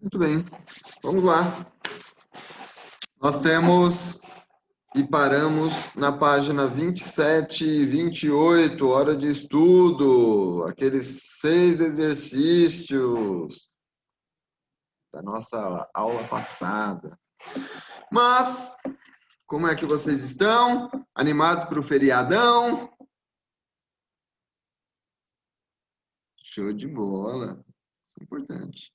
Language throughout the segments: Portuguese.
Muito bem, vamos lá. Nós temos e paramos na página 27 e 28, hora de estudo, aqueles 6 exercícios da nossa aula passada. Mas, como é que vocês estão? Animados para o feriadão? Show de bola, isso é importante.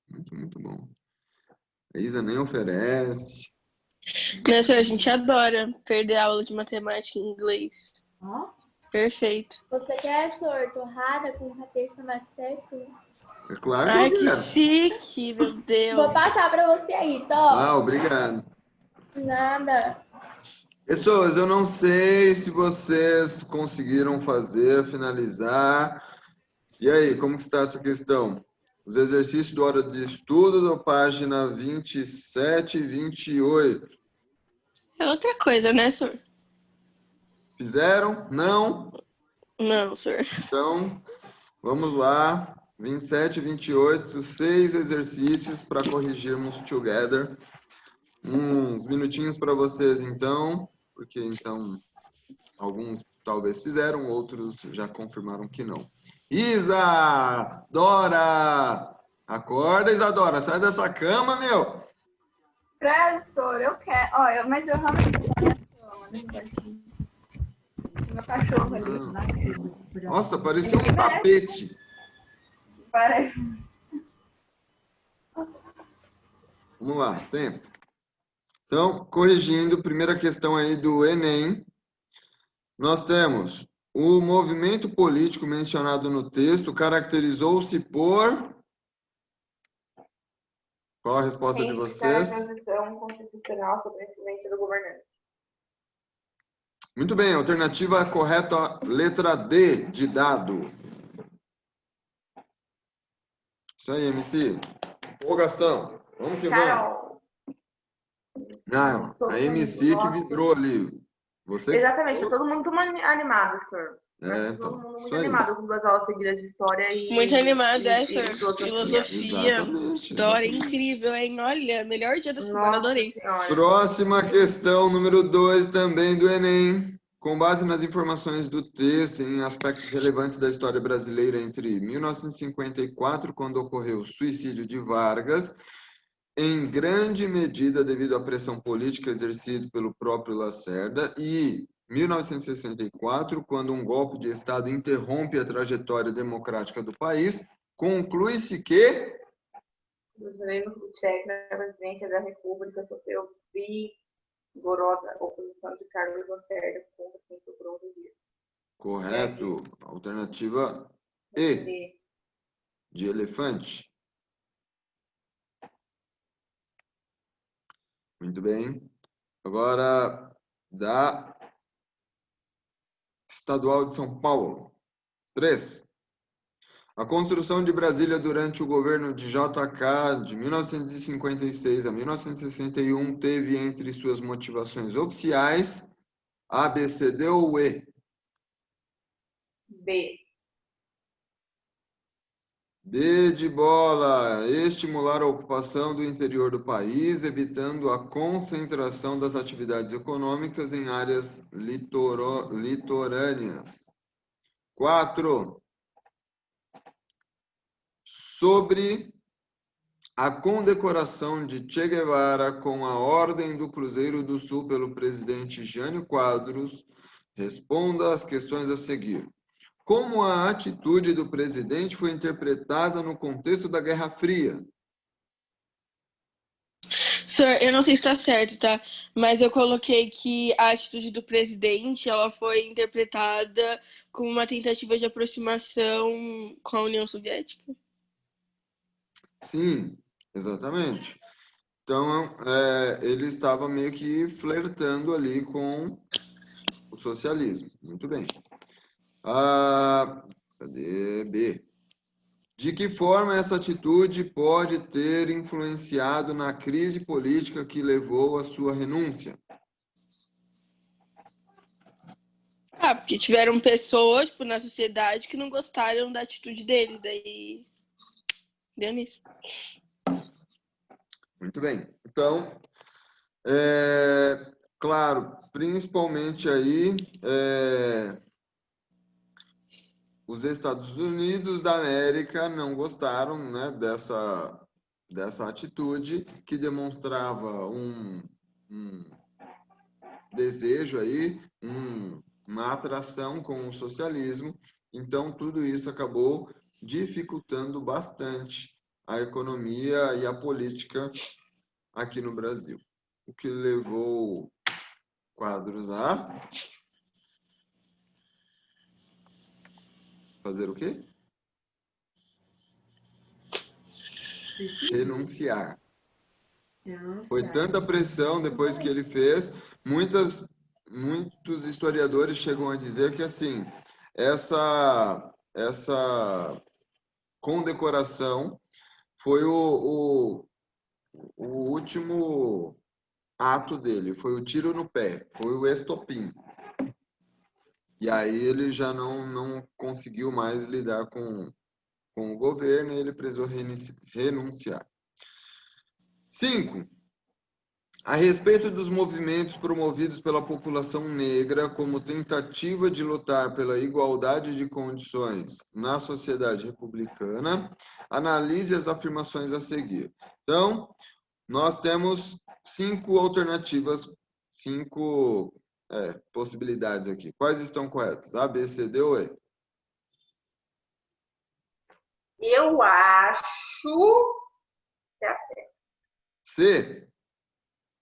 Muito bom. A Isa nem oferece. Nessa, a gente adora perder a aula de matemática em inglês. Perfeito. Você quer, Sor, torrada com texto mais seco? É claro que Ai, eu que quero. chique, meu Deus. Vou passar pra você aí, Ah, Tó. obrigado. Nada. Pessoas, eu não sei se vocês conseguiram fazer, finalizar. E aí, como que está essa questão? Os exercícios do hora de estudo, da página 27 e 28. É outra coisa, né, senhor? Fizeram? Não? Não, senhor. Então, vamos lá. 27 e 28, 6 exercícios para corrigirmos together. Uns minutinhos para vocês, então, porque então alguns talvez fizeram, outros já confirmaram que não. Isa! Dora! Acorda, Isadora, sai dessa cama, meu! Professor, eu quero. Olha, mas eu realmente não quero. Meu cachorro ali. Nossa, parecia um tapete. Parece. Vamos lá, tempo. Então, corrigindo, primeira questão aí do Enem. Nós temos o movimento político mencionado no texto caracterizou-se por... Qual a resposta de Reivindicar a vocês? transição constitucional sobre a influência do governante. Muito bem, alternativa correta, letra D, de dado. Isso aí, MC. Empolgação. Vamos que vamos. Carol. Não, a MC que vibrou ali. Você Exatamente, que... todo mundo animado, senhor. É, Todo então, mundo isso muito aí. animado com 2 aulas seguidas de história e. Muito animado, e senhor. filosofia. Filosofia, Exatamente, história, exatamente. incrível, hein? Olha, melhor dia da semana, Nossa adorei. senhora. Próxima questão, número 2, também do Enem. Com base nas informações do texto em aspectos relevantes da história brasileira entre 1954, quando ocorreu o suicídio de Vargas, em grande medida devido à pressão política exercida pelo próprio Lacerda, e 1964, quando um golpe de Estado interrompe a trajetória democrática do país, conclui-se que... Brasileiro Kubitschek na presidência da República sofreu vigorosa oposição de Carlos Lacerda contra quem procurou um dia. Correto. Alternativa E, de elefante. Muito bem. Agora, da Estadual de São Paulo. 3. A construção de Brasília durante o governo de JK, de 1956 a 1961, teve entre suas motivações oficiais A, B, C, D ou E? B. B de bola, estimular a ocupação do interior do país, evitando a concentração das atividades econômicas em áreas litorâneas. 4. Sobre a condecoração de Che Guevara com a Ordem do Cruzeiro do Sul pelo presidente Jânio Quadros, responda às questões a seguir. Como a atitude do presidente foi interpretada no contexto da Guerra Fria? Senhor, eu não sei se está certo, tá? Mas eu coloquei que a atitude do presidente, ela foi interpretada como uma tentativa de aproximação com a União Soviética. Sim, exatamente. Então, ele estava meio que flertando ali com o socialismo. Muito bem. Cadê B? De que forma essa atitude pode ter influenciado na crise política que levou à sua renúncia? Ah, porque tiveram pessoas, tipo, na sociedade que não gostaram da atitude dele, daí... Deu nisso. Muito bem. Então, claro, principalmente aí, os Estados Unidos da América não gostaram, né, dessa atitude que demonstrava um desejo aí, uma atração com o socialismo. Então, tudo isso acabou dificultando bastante a economia e a política aqui no Brasil. O que levou quadros a fazer o quê? Renunciar. Foi tanta pressão depois que ele fez, muitos historiadores chegam a dizer que assim, essa condecoração foi o último ato dele, foi o tiro no pé, foi o estopim. E aí ele já não conseguiu mais lidar com o governo e ele precisou renunciar. 5. A respeito dos movimentos promovidos pela população negra como tentativa de lutar pela igualdade de condições na sociedade republicana, analise as afirmações a seguir. Então, nós temos 5 alternativas, 5 possibilidades aqui. Quais estão corretas? A, B, C, D ou E? Eu acho que é a C. C?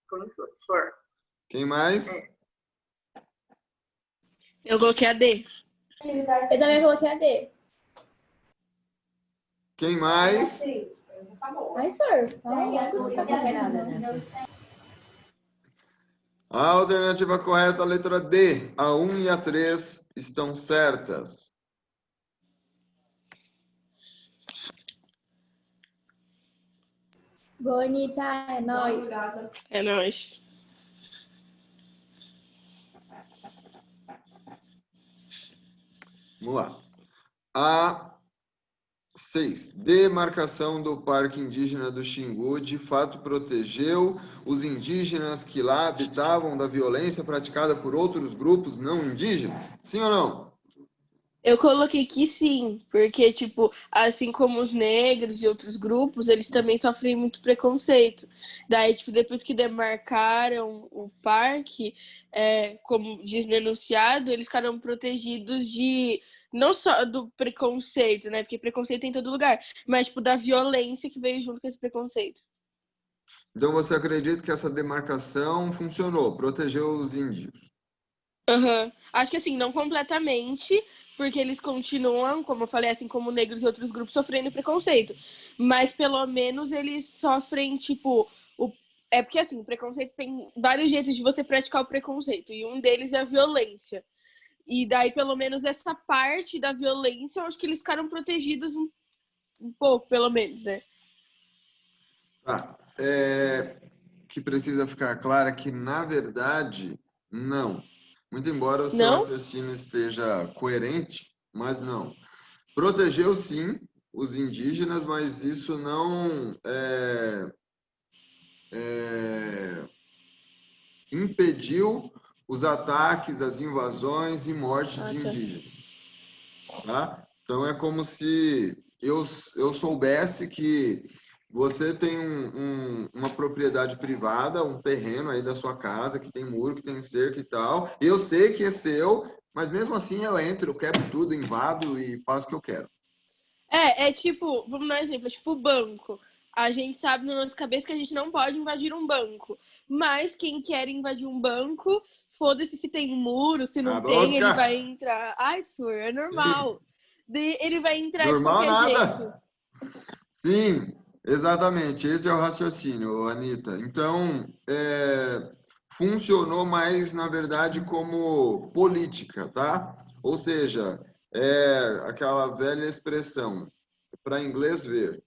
Professor. Quem mais? Eu coloquei a D. Eu também coloquei a D. Quem mais? Ai, senhor. Ai, você tá combinada, né? A alternativa correta, a letra D. A 1 e a 3 estão certas. Bonita, é nóis. É nóis. Vamos lá. A 6. Demarcação do Parque Indígena do Xingu de fato protegeu os indígenas que lá habitavam da violência praticada por outros grupos não indígenas? Sim ou não? Eu coloquei que sim, porque, tipo, assim como os negros e outros grupos, eles também sofrem muito preconceito. Daí, tipo, depois que demarcaram o parque, como diz no enunciado, eles ficaram protegidos de, não só do preconceito, né? Porque preconceito tem em todo lugar, mas, tipo, da violência que veio junto com esse preconceito. Então você acredita que essa demarcação funcionou, protegeu os índios? Uhum. Acho que assim, não completamente, porque eles continuam, como eu falei, assim como negros e outros grupos, sofrendo preconceito. Mas pelo menos eles sofrem, tipo, é porque assim, o preconceito tem vários jeitos de você praticar o preconceito, e um deles é a violência. E daí, pelo menos, essa parte da violência, eu acho que eles ficaram protegidos um pouco, pelo menos, né? Tá. Que precisa ficar claro é que, na verdade, não. Muito embora o seu Não? raciocínio esteja coerente, mas não. Protegeu, sim, os indígenas, mas isso não impediu os ataques, as invasões e morte de Tá. indígenas. Tá? Então, é como se eu soubesse que você tem uma propriedade privada, um terreno aí da sua casa, que tem muro, que tem cerca e tal. Eu sei que é seu, mas mesmo assim eu entro, eu quebro tudo, invado e faço o que eu quero. É tipo, vamos dar um exemplo, é tipo o banco. A gente sabe na nossa cabeça que a gente não pode invadir um banco. Mas quem quer invadir um banco, foda-se se tem muro, se A não tem, ele vai boca! entrar. Ai, senhor, é normal. Ele vai entrar de Normal qualquer jeito. nada! Sim, exatamente. Esse é o raciocínio, Anitta. Então, funcionou mais, na verdade, como política, tá? Ou seja, aquela velha expressão, para inglês ver.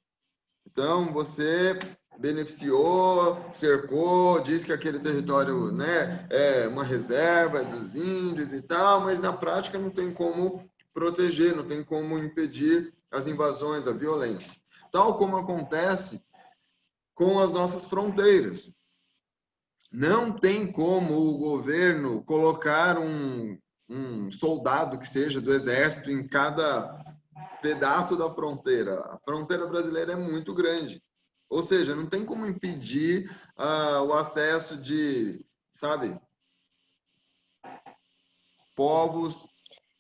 Então, você beneficiou, cercou, disse que aquele território, né, é uma reserva dos índios e tal, mas na prática não tem como proteger, não tem como impedir as invasões, a violência. tal como acontece com as nossas fronteiras. Não tem como o governo colocar um soldado que seja do exército em cada pedaço da fronteira. A fronteira brasileira é muito grande. Ou seja, não tem como impedir o acesso de, sabe, povos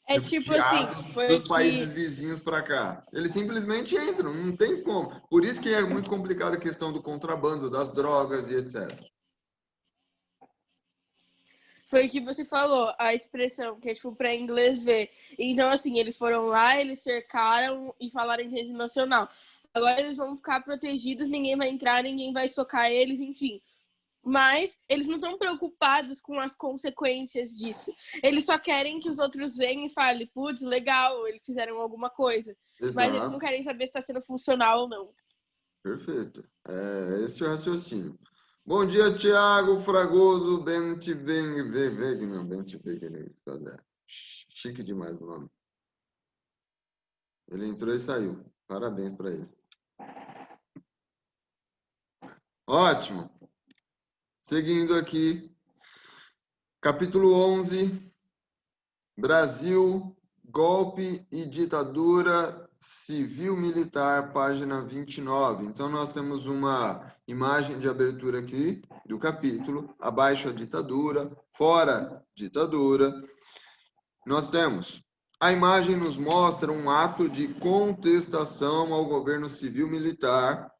É tipo assim, refugiados foi dos o países que. vizinhos para cá. Eles simplesmente entram, não tem como. Por isso que é muito complicada a questão do contrabando, das drogas e etc. Foi o que você falou, a expressão, que é tipo para inglês ver. Então, assim, eles foram lá, eles cercaram e falaram em rede nacional. Agora eles vão ficar protegidos, ninguém vai entrar, ninguém vai socar eles, enfim. Mas eles não estão preocupados com as consequências disso. Eles só querem que os outros venham e falem, putz, legal, eles fizeram alguma coisa. Mas eles não Exato. querem saber se está sendo funcional ou não. Perfeito. É esse o raciocínio. Bom dia, Tiago Fragoso Bentiveg. Não, Bentiveg. Chique demais o nome. Ele entrou e saiu. Parabéns para ele. Ótimo. Seguindo aqui. Capítulo 11. Brasil, golpe e ditadura civil-militar, página 29. Então, nós temos uma imagem de abertura aqui do capítulo, abaixo a ditadura, fora ditadura. Nós temos, a imagem nos mostra um ato de contestação ao governo civil-militar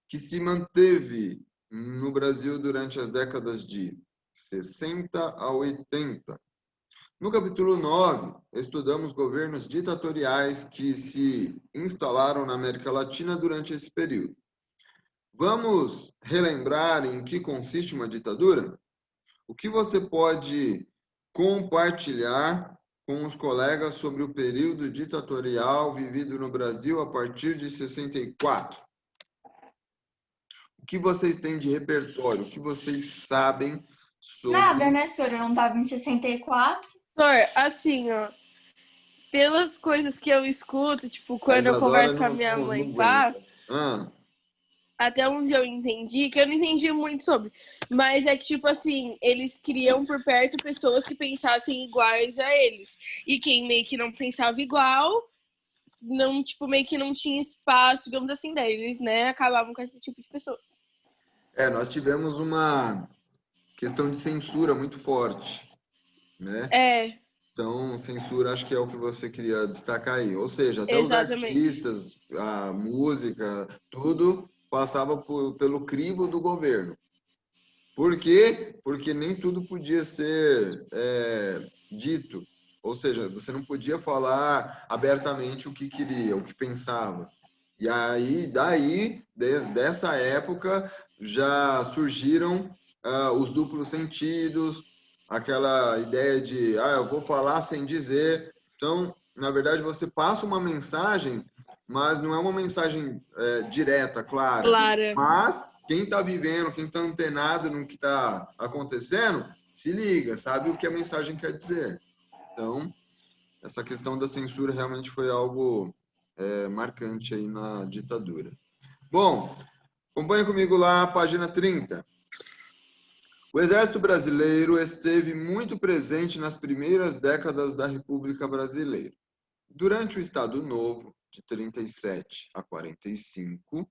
que se manteve no Brasil durante as décadas de 60 a 80. No capítulo 9, estudamos governos ditatoriais que se instalaram na América Latina durante esse período. Vamos relembrar em que consiste uma ditadura? O que você pode compartilhar com os colegas sobre o período ditatorial vivido no Brasil a partir de 64? O que vocês têm de repertório? O que vocês sabem sobre... Nada, né, senhor? Eu não estava em 64. Assim, ó, pelas coisas que eu escuto, tipo, A quando eu Isadora converso com a minha não mãe, aguenta. pá, até onde eu entendi, que eu não entendi muito sobre, mas é que, tipo assim, eles queriam por perto pessoas que pensassem iguais a eles. E quem meio que não pensava igual, não, tipo, meio que não tinha espaço, digamos assim, daí eles, né, acabavam com esse tipo de pessoa. Nós tivemos uma questão de censura muito forte, né? É, Então, censura acho que é o que você queria destacar aí. Ou seja, até os exatamente. artistas, a música, tudo passava pelo crivo do governo. Por quê? Porque nem tudo podia ser dito. Ou seja, você não podia falar abertamente o que queria, o que pensava. E aí, dessa época, já surgiram os duplos sentidos, aquela ideia de, eu vou falar sem dizer. Então, na verdade, você passa uma mensagem, mas não é uma mensagem direta, clara. Clara. Mas quem está vivendo, quem está antenado no que está acontecendo, se liga, sabe o que a mensagem quer dizer. Então, essa questão da censura realmente foi algo marcante aí na ditadura. Bom, acompanhe comigo lá, página 30. O Exército Brasileiro esteve muito presente nas primeiras décadas da República Brasileira. Durante o Estado Novo, de 37 a 45,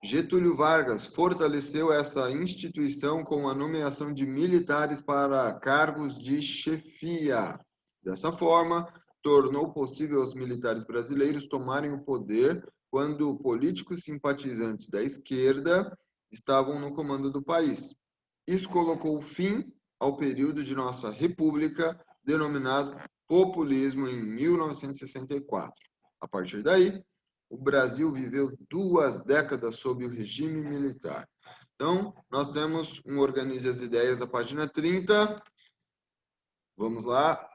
Getúlio Vargas fortaleceu essa instituição com a nomeação de militares para cargos de chefia. Dessa forma, tornou possível aos militares brasileiros tomarem o poder quando políticos simpatizantes da esquerda estavam no comando do país. Isso colocou fim ao período de nossa república, denominado populismo, em 1964. A partir daí, o Brasil viveu 2 décadas sob o regime militar. Então, nós temos um Organize as Ideias da página 30. Vamos lá.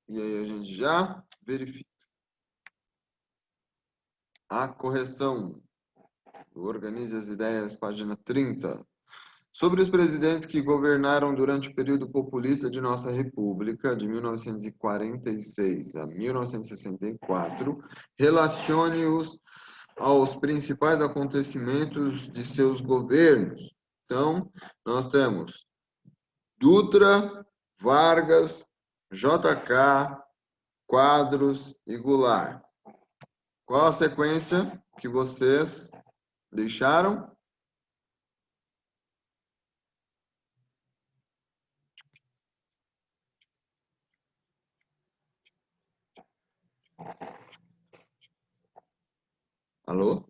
E aí a gente já verifica. A correção. Organize as Ideias, página 30. Sobre os presidentes que governaram durante o período populista de nossa República, de 1946 a 1964, relacione-os aos principais acontecimentos de seus governos. Então, nós temos Dutra, Vargas, JK, Quadros e Goulart. Qual a sequência que vocês deixaram? Alô?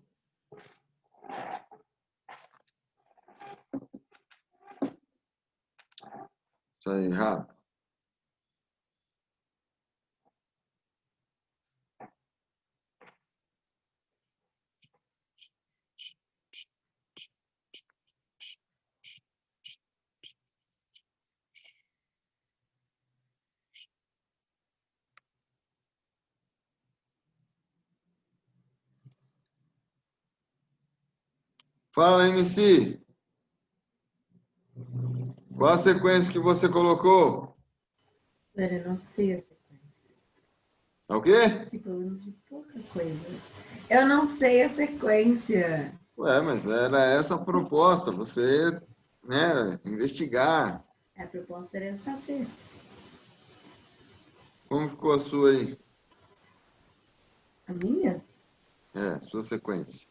Isso aí, Rafa. Fala, MC. Qual a sequência que você colocou? Eu não sei a sequência. É o quê? Tipo, eu lembro de pouca coisa. Eu não sei a sequência. Ué, mas era essa a proposta, você, né, investigar. A proposta era saber. Como ficou a sua aí? A minha? É, sua sequência.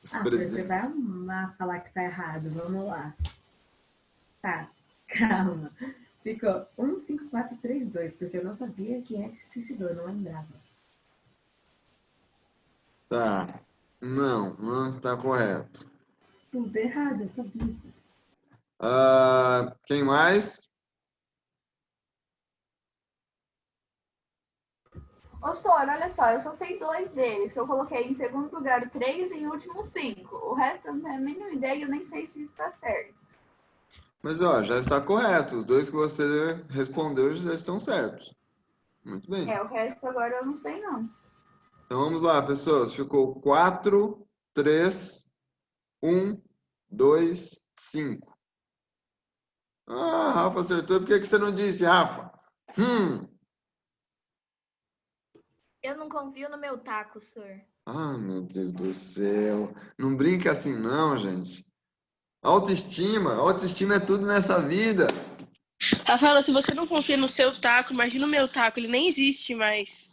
Os Você presidentes. vai amar falar que tá errado. Vamos lá. Tá, calma. Ficou 1, 5, 4, 3, 2, porque eu não sabia quem é que se suicidou, eu não lembrava. Tá. Não está correto. Tudo errado, eu sabia. Quem mais? Ô, Sora, olha só, eu só sei 2 deles, que eu coloquei em segundo lugar 3 e em último 5. O resto eu não tenho a mínima ideia e eu nem sei se tá certo. Mas, ó, já está correto. Os dois que você respondeu já estão certos. Muito bem. O resto agora eu não sei, não. Então, vamos lá, pessoas. Ficou 4, 3, 1, 2, 5. Ah, Rafa acertou. Por que você não disse, Rafa? Eu não confio no meu taco, senhor. Ah, meu Deus do céu. Não brinca assim não, gente. Autoestima é tudo nessa vida. Rafaela, se você não confia no seu taco, imagina o meu taco, ele nem existe mais.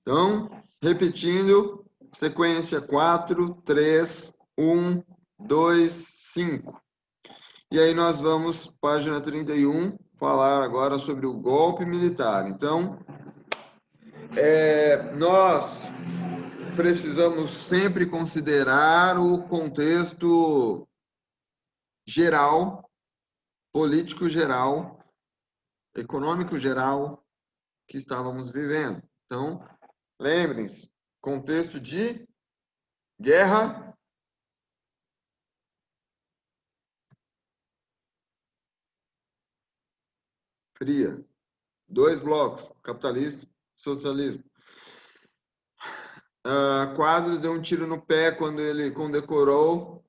Então, repetindo, sequência 4, 3, 1, 2, 5. E aí nós vamos, página 31, falar agora sobre o golpe militar. Então, nós precisamos sempre considerar o contexto geral, político geral, econômico geral que estávamos vivendo. Então, lembrem-se, contexto de guerra fria. 2 blocos, capitalismo, socialismo. Quadros deu um tiro no pé quando ele condecorou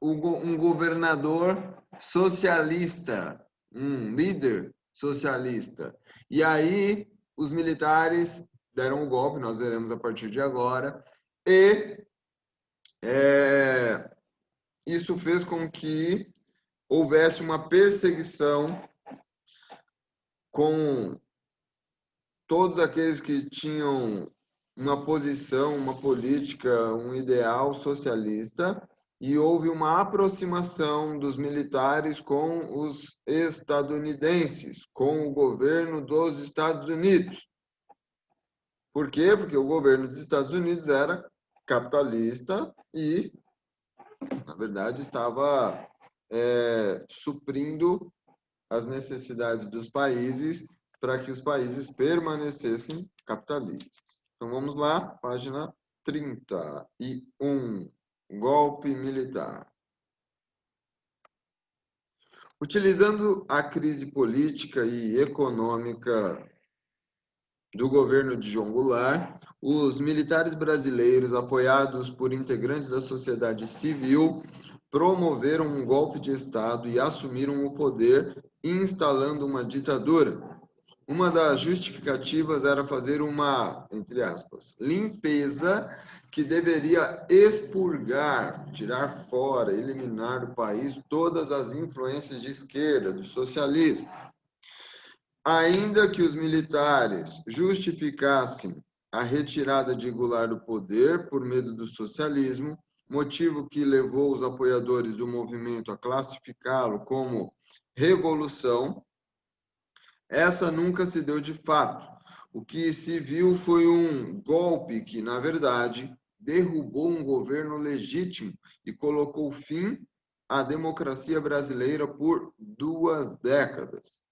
um governador socialista, um líder socialista. E aí os militares deram o golpe, nós veremos a partir de agora, e isso fez com que houvesse uma perseguição com todos aqueles que tinham uma posição, uma política, um ideal socialista, e houve uma aproximação dos militares com os estadunidenses, com o governo dos Estados Unidos. Por quê? Porque o governo dos Estados Unidos era capitalista e, na verdade, estava suprindo as necessidades dos países para que os países permanecessem capitalistas. Então vamos lá, página 31, golpe militar. Utilizando a crise política e econômica do governo de João Goulart, os militares brasileiros, apoiados por integrantes da sociedade civil, promoveram um golpe de Estado e assumiram o poder, instalando uma ditadura. Uma das justificativas era fazer uma, entre aspas, limpeza que deveria expurgar, tirar fora, eliminar do país todas as influências de esquerda, do socialismo. Ainda que os militares justificassem a retirada de Goulart do poder por medo do socialismo, motivo que levou os apoiadores do movimento a classificá-lo como revolução, essa nunca se deu de fato. O que se viu foi um golpe que, na verdade, derrubou um governo legítimo e colocou fim à democracia brasileira por 2 décadas.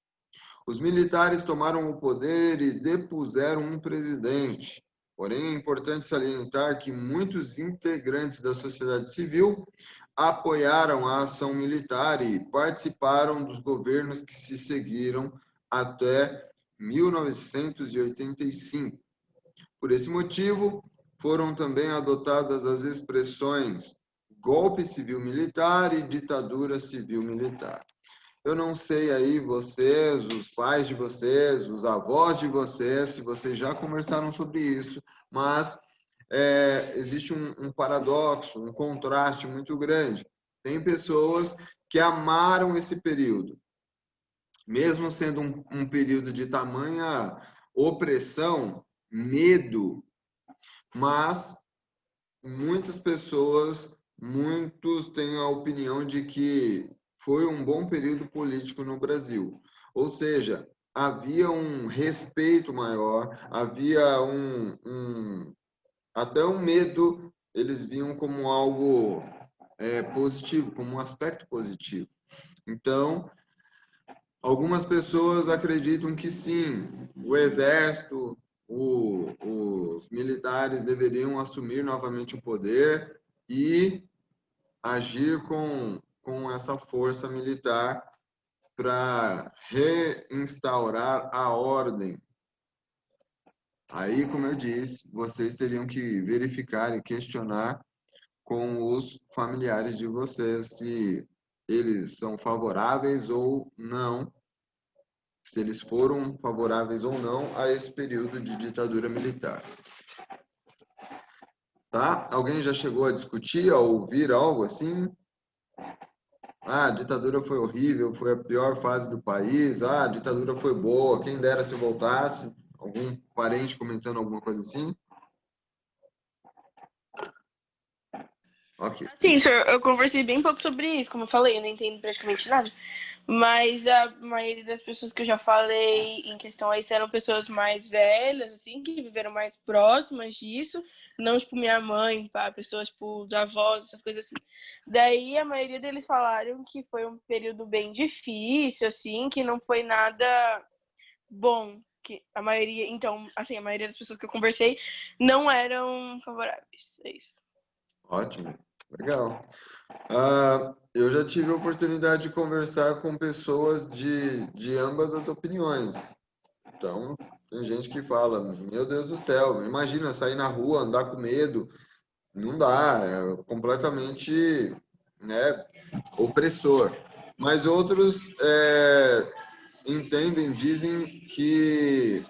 Os militares tomaram o poder e depuseram um presidente. Porém, é importante salientar que muitos integrantes da sociedade civil apoiaram a ação militar e participaram dos governos que se seguiram até 1985. Por esse motivo, foram também adotadas as expressões golpe civil-militar e ditadura civil-militar. Eu não sei aí vocês, os pais de vocês, os avós de vocês, se vocês já conversaram sobre isso, mas existe um paradoxo, um contraste muito grande. Tem pessoas que amaram esse período, mesmo sendo um período de tamanha opressão, medo, mas muitas pessoas, muitos têm a opinião de que foi um bom período político no Brasil. Ou seja, havia um respeito maior, havia até um medo, eles viam como algo positivo, como um aspecto positivo. Então, algumas pessoas acreditam que sim, o exército, os militares deveriam assumir novamente o poder e agir com essa força militar para reinstaurar a ordem. Aí, como eu disse, vocês teriam que verificar e questionar com os familiares de vocês se eles são favoráveis ou não, se eles foram favoráveis ou não a esse período de ditadura militar. Tá? Alguém já chegou a discutir, a ouvir algo assim? Ah, a ditadura foi horrível, foi a pior fase do país. Ah, a ditadura foi boa, quem dera se voltasse. Algum parente comentando alguma coisa assim? Ok. Sim, senhor, eu conversei bem pouco sobre isso, como eu falei, eu não entendo praticamente nada. Mas a maioria das pessoas que eu já falei em questão a isso eram pessoas mais velhas, assim, que viveram mais próximas disso. Não, tipo, minha mãe, pá, pessoas, tipo, os avós, essas coisas assim. Daí, a maioria deles falaram que foi um período bem difícil, assim, que não foi nada bom. Que a maioria, então, assim, a maioria das pessoas que eu conversei não eram favoráveis. É isso. Ótimo, legal. Eu já tive a oportunidade de conversar com pessoas de ambas as opiniões. Então, tem gente que fala, meu Deus do céu, imagina sair na rua, andar com medo. Não dá, é completamente, né, opressor. Mas outros entendem, dizem que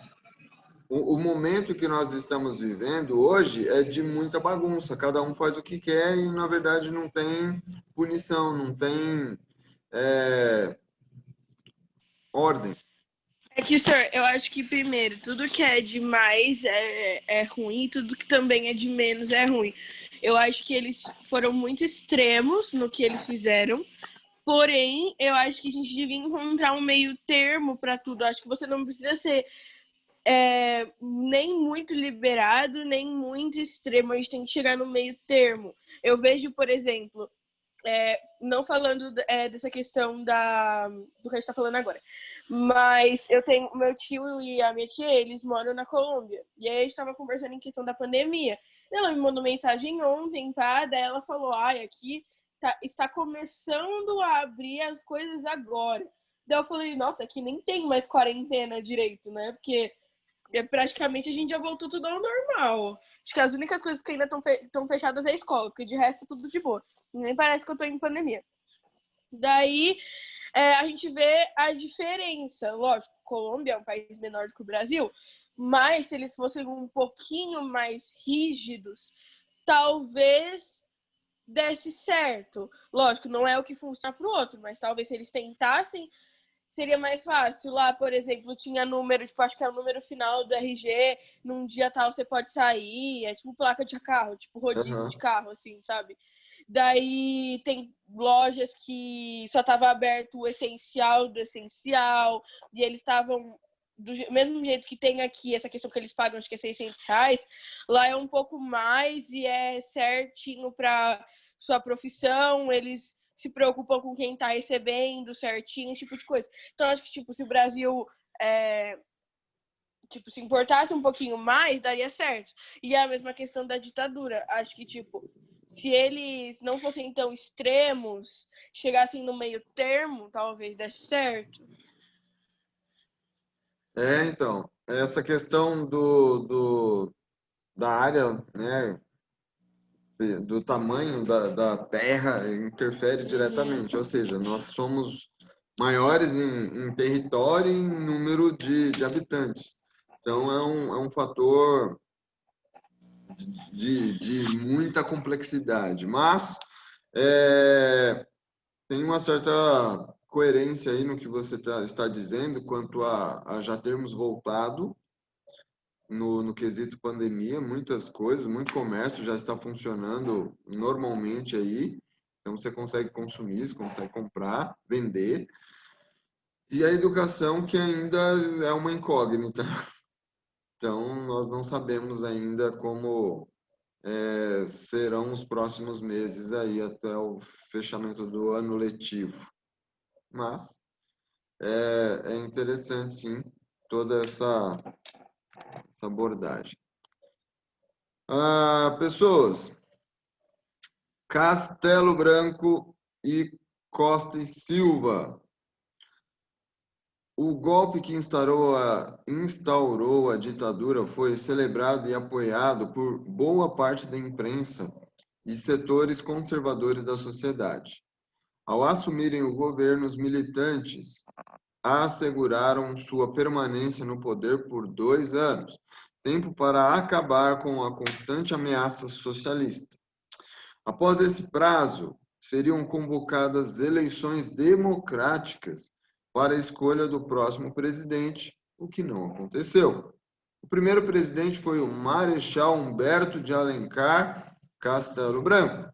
o momento que nós estamos vivendo hoje é de muita bagunça. Cada um faz o que quer e, na verdade, não tem punição, não tem ordem. É que, senhor, eu acho que, primeiro, tudo que é demais é ruim, tudo que também é de menos é ruim. Eu acho que eles foram muito extremos no que eles fizeram, porém, eu acho que a gente devia encontrar um meio termo para tudo. Eu acho que você não precisa ser nem muito liberado, nem muito extremo. A gente tem que chegar no meio termo. Eu vejo, por exemplo, não falando dessa questão do que a gente está falando agora, mas eu tenho meu tio e a minha tia, eles moram na Colômbia, e aí a gente estava conversando em questão da pandemia. Ela me mandou mensagem ontem, tá? Daí ela falou, aqui está começando a abrir as coisas agora. Daí eu falei, nossa, aqui nem tem mais quarentena direito, né? Porque praticamente a gente já voltou tudo ao normal. Acho que as únicas coisas que ainda estão fechadas é a escola, porque de resto é tudo de boa. Nem parece que eu tô em pandemia. Daí, a gente vê a diferença. Lógico, Colômbia é um país menor do que o Brasil, mas se eles fossem um pouquinho mais rígidos, talvez desse certo. Lógico, não é o que funciona para o outro, mas talvez se eles tentassem, seria mais fácil. Lá, por exemplo, tinha número, tipo, acho que é o número final do RG, num dia tal você pode sair, é tipo placa de carro, tipo rodízio de carro, assim, sabe? Daí tem lojas que só estava aberto o essencial do essencial, e eles estavam do mesmo jeito que tem aqui essa questão que eles pagam, acho que é R$600, lá é um pouco mais e é certinho para sua profissão, eles se preocupam com quem está recebendo certinho, esse tipo de coisa. Então, acho que, tipo, se o Brasil se importasse um pouquinho mais, daria certo. E é a mesma questão da ditadura. Acho que, tipo, se eles não fossem tão extremos, chegassem no meio termo, talvez desse certo. Então, essa questão da área, né, do tamanho da terra interfere diretamente, ou seja, nós somos maiores em território e em número de habitantes. Então, é um fator de muita complexidade, mas tem uma certa coerência aí no que você está dizendo quanto a já termos voltado no quesito pandemia, muitas coisas, muito comércio já está funcionando normalmente aí, então você consegue consumir, você consegue comprar, vender, e a educação que ainda é uma incógnita. Então, nós não sabemos ainda como serão os próximos meses aí até o fechamento do ano letivo. Mas é interessante, sim, toda essa abordagem. Pessoas, Castelo Branco e Costa e Silva. O golpe que instaurou a ditadura foi celebrado e apoiado por boa parte da imprensa e setores conservadores da sociedade. Ao assumirem o governo, os militantes asseguraram sua permanência no poder por 2 anos, tempo para acabar com a constante ameaça socialista. Após esse prazo, seriam convocadas eleições democráticas para a escolha do próximo presidente, o que não aconteceu. O primeiro presidente foi o Marechal Humberto de Alencar Castelo Branco,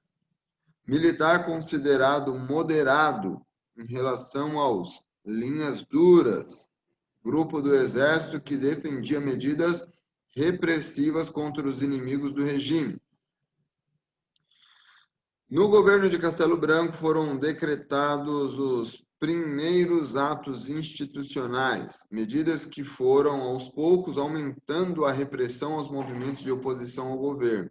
militar considerado moderado em relação aos linhas duras, grupo do exército que defendia medidas repressivas contra os inimigos do regime. No governo de Castelo Branco foram decretados os primeiros atos institucionais, medidas que foram aos poucos aumentando a repressão aos movimentos de oposição ao governo.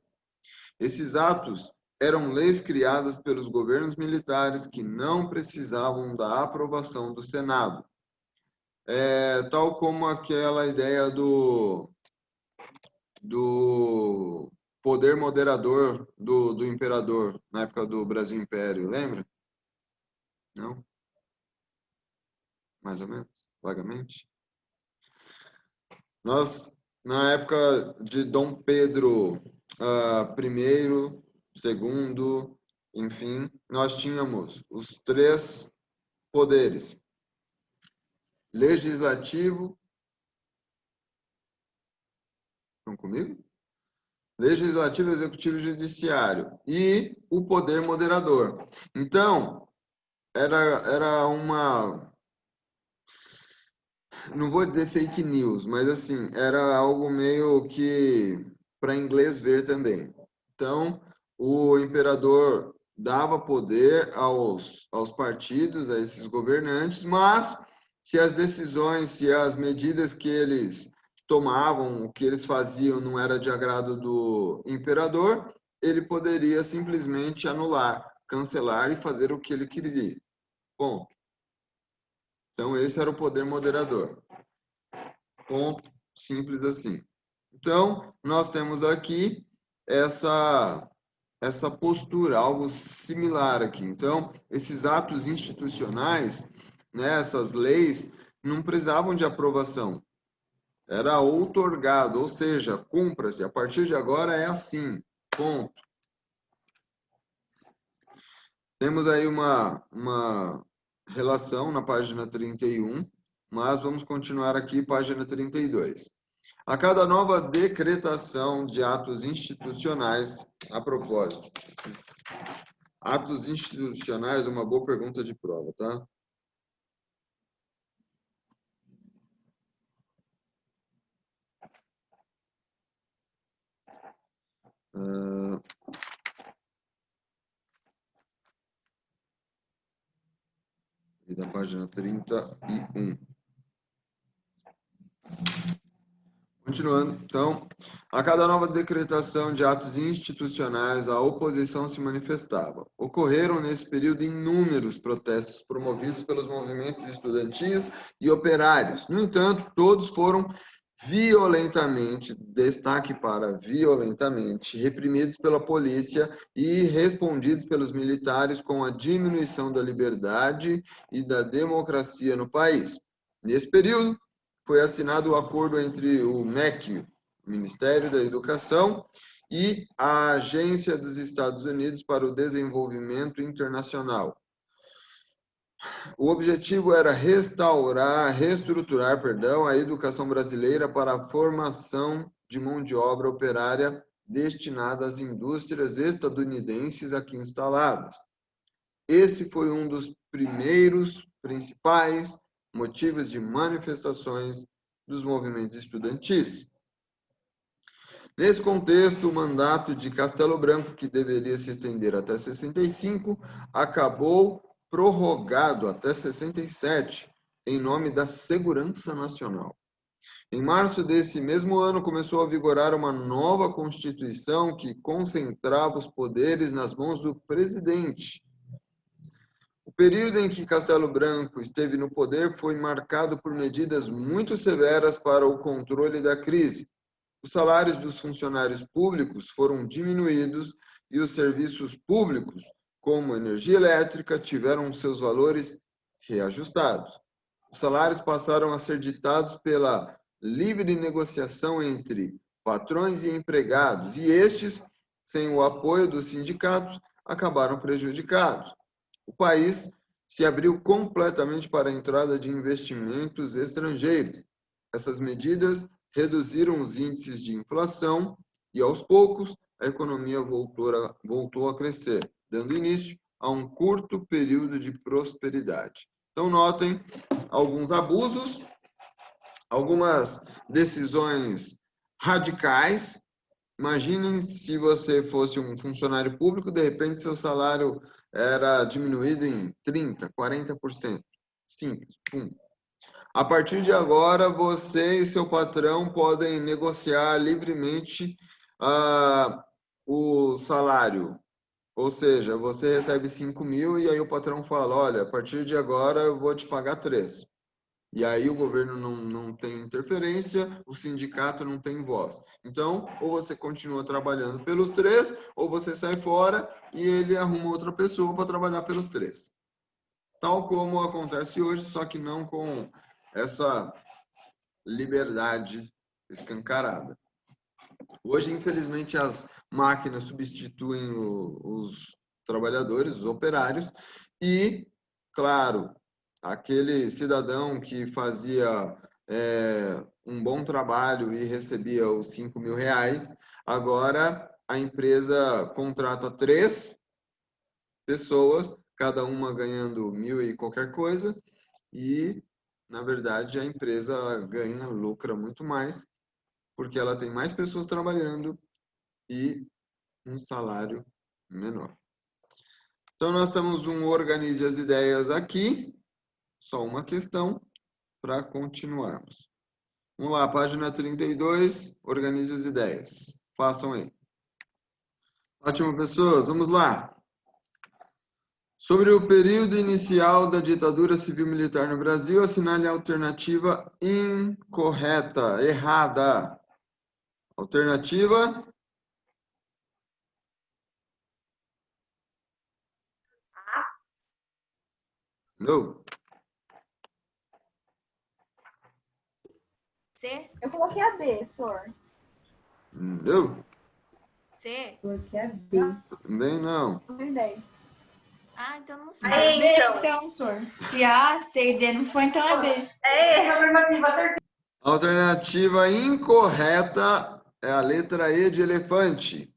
Esses atos eram leis criadas pelos governos militares que não precisavam da aprovação do Senado. Tal como aquela ideia do poder moderador do imperador, na época do Brasil Império, lembra? Não? Mais ou menos? Vagamente? Nós, na época de Dom Pedro I, segundo, enfim, nós tínhamos os 3 poderes: legislativo, estão comigo? Legislativo, executivo e judiciário, e o poder moderador. Então, era uma, não vou dizer fake news, mas assim, era algo meio que para inglês ver também. Então, o imperador dava poder aos partidos, a esses governantes, mas se as decisões, se as medidas que eles tomavam, o que eles faziam não era de agrado do imperador, ele poderia simplesmente anular, cancelar e fazer o que ele queria. Ponto. Então, esse era o poder moderador. Ponto. Simples assim. Então, nós temos aqui essa essa postura, algo similar aqui. Então, esses atos institucionais, né, essas leis, não precisavam de aprovação. Era outorgado, ou seja, cumpra-se. A partir de agora é assim, ponto. Temos aí uma relação na página 31, mas vamos continuar aqui, página 32. A cada nova decretação de atos institucionais, a propósito, esses atos institucionais, uma boa pergunta de prova, tá? E da página 31. Continuando, então, a cada nova decretação de atos institucionais, a oposição se manifestava. Ocorreram nesse período inúmeros protestos promovidos pelos movimentos estudantis e operários. No entanto, todos foram violentamente, destaque para violentamente, reprimidos pela polícia e respondidos pelos militares com a diminuição da liberdade e da democracia no país. Nesse período, foi assinado o acordo entre o MEC, o Ministério da Educação, e a Agência dos Estados Unidos para o Desenvolvimento Internacional. O objetivo era reestruturar a educação brasileira para a formação de mão de obra operária destinada às indústrias estadunidenses aqui instaladas. Esse foi um dos principais motivos de manifestações dos movimentos estudantis. Nesse contexto, o mandato de Castelo Branco, que deveria se estender até 65, acabou prorrogado até 67, em nome da segurança nacional. Em março desse mesmo ano, começou a vigorar uma nova Constituição que concentrava os poderes nas mãos do presidente. O período em que Castelo Branco esteve no poder foi marcado por medidas muito severas para o controle da crise. Os salários dos funcionários públicos foram diminuídos e os serviços públicos, como energia elétrica, tiveram seus valores reajustados. Os salários passaram a ser ditados pela livre negociação entre patrões e empregados, e estes, sem o apoio dos sindicatos, acabaram prejudicados. O país se abriu completamente para a entrada de investimentos estrangeiros. Essas medidas reduziram os índices de inflação e, aos poucos, a economia voltou a crescer, dando início a um curto período de prosperidade. Então, notem alguns abusos, algumas decisões radicais. Imaginem se você fosse um funcionário público, de repente seu salário era diminuído em 30%, 40%. Simples, pum. A partir de agora, você e seu patrão podem negociar livremente o salário. Ou seja, você recebe 5.000 e aí o patrão fala, olha, a partir de agora eu vou te pagar 3. E aí o governo não tem interferência, o sindicato não tem voz. Então, ou você continua trabalhando pelos 3, ou você sai fora e ele arruma outra pessoa para trabalhar pelos 3. Tal como acontece hoje, só que não com essa liberdade escancarada. Hoje, infelizmente, as máquinas substituem os trabalhadores, os operários, e, claro, aquele cidadão que fazia um bom trabalho e recebia os 5.000 reais, agora a empresa contrata 3 pessoas, cada uma ganhando 1.000 e qualquer coisa, e, na verdade, a empresa ganha, lucra muito mais, porque ela tem mais pessoas trabalhando e um salário menor. Então, nós temos um Organize as Ideias aqui, só uma questão para continuarmos. Vamos lá, página 32, Organize as Ideias. Façam aí. Ótimo, pessoas, vamos lá. Sobre o período inicial da ditadura civil-militar no Brasil, assinale a alternativa incorreta, errada. Alternativa Não. C? Eu coloquei a D, senhor. Não. C? Porque é B. Também não. Não tem ideia. Ah, então não sei. Aí, B, então. então, senhor. Se A, C e D não for, então é B. É afirmativa terceira. Alternativa incorreta é a letra E de elefante.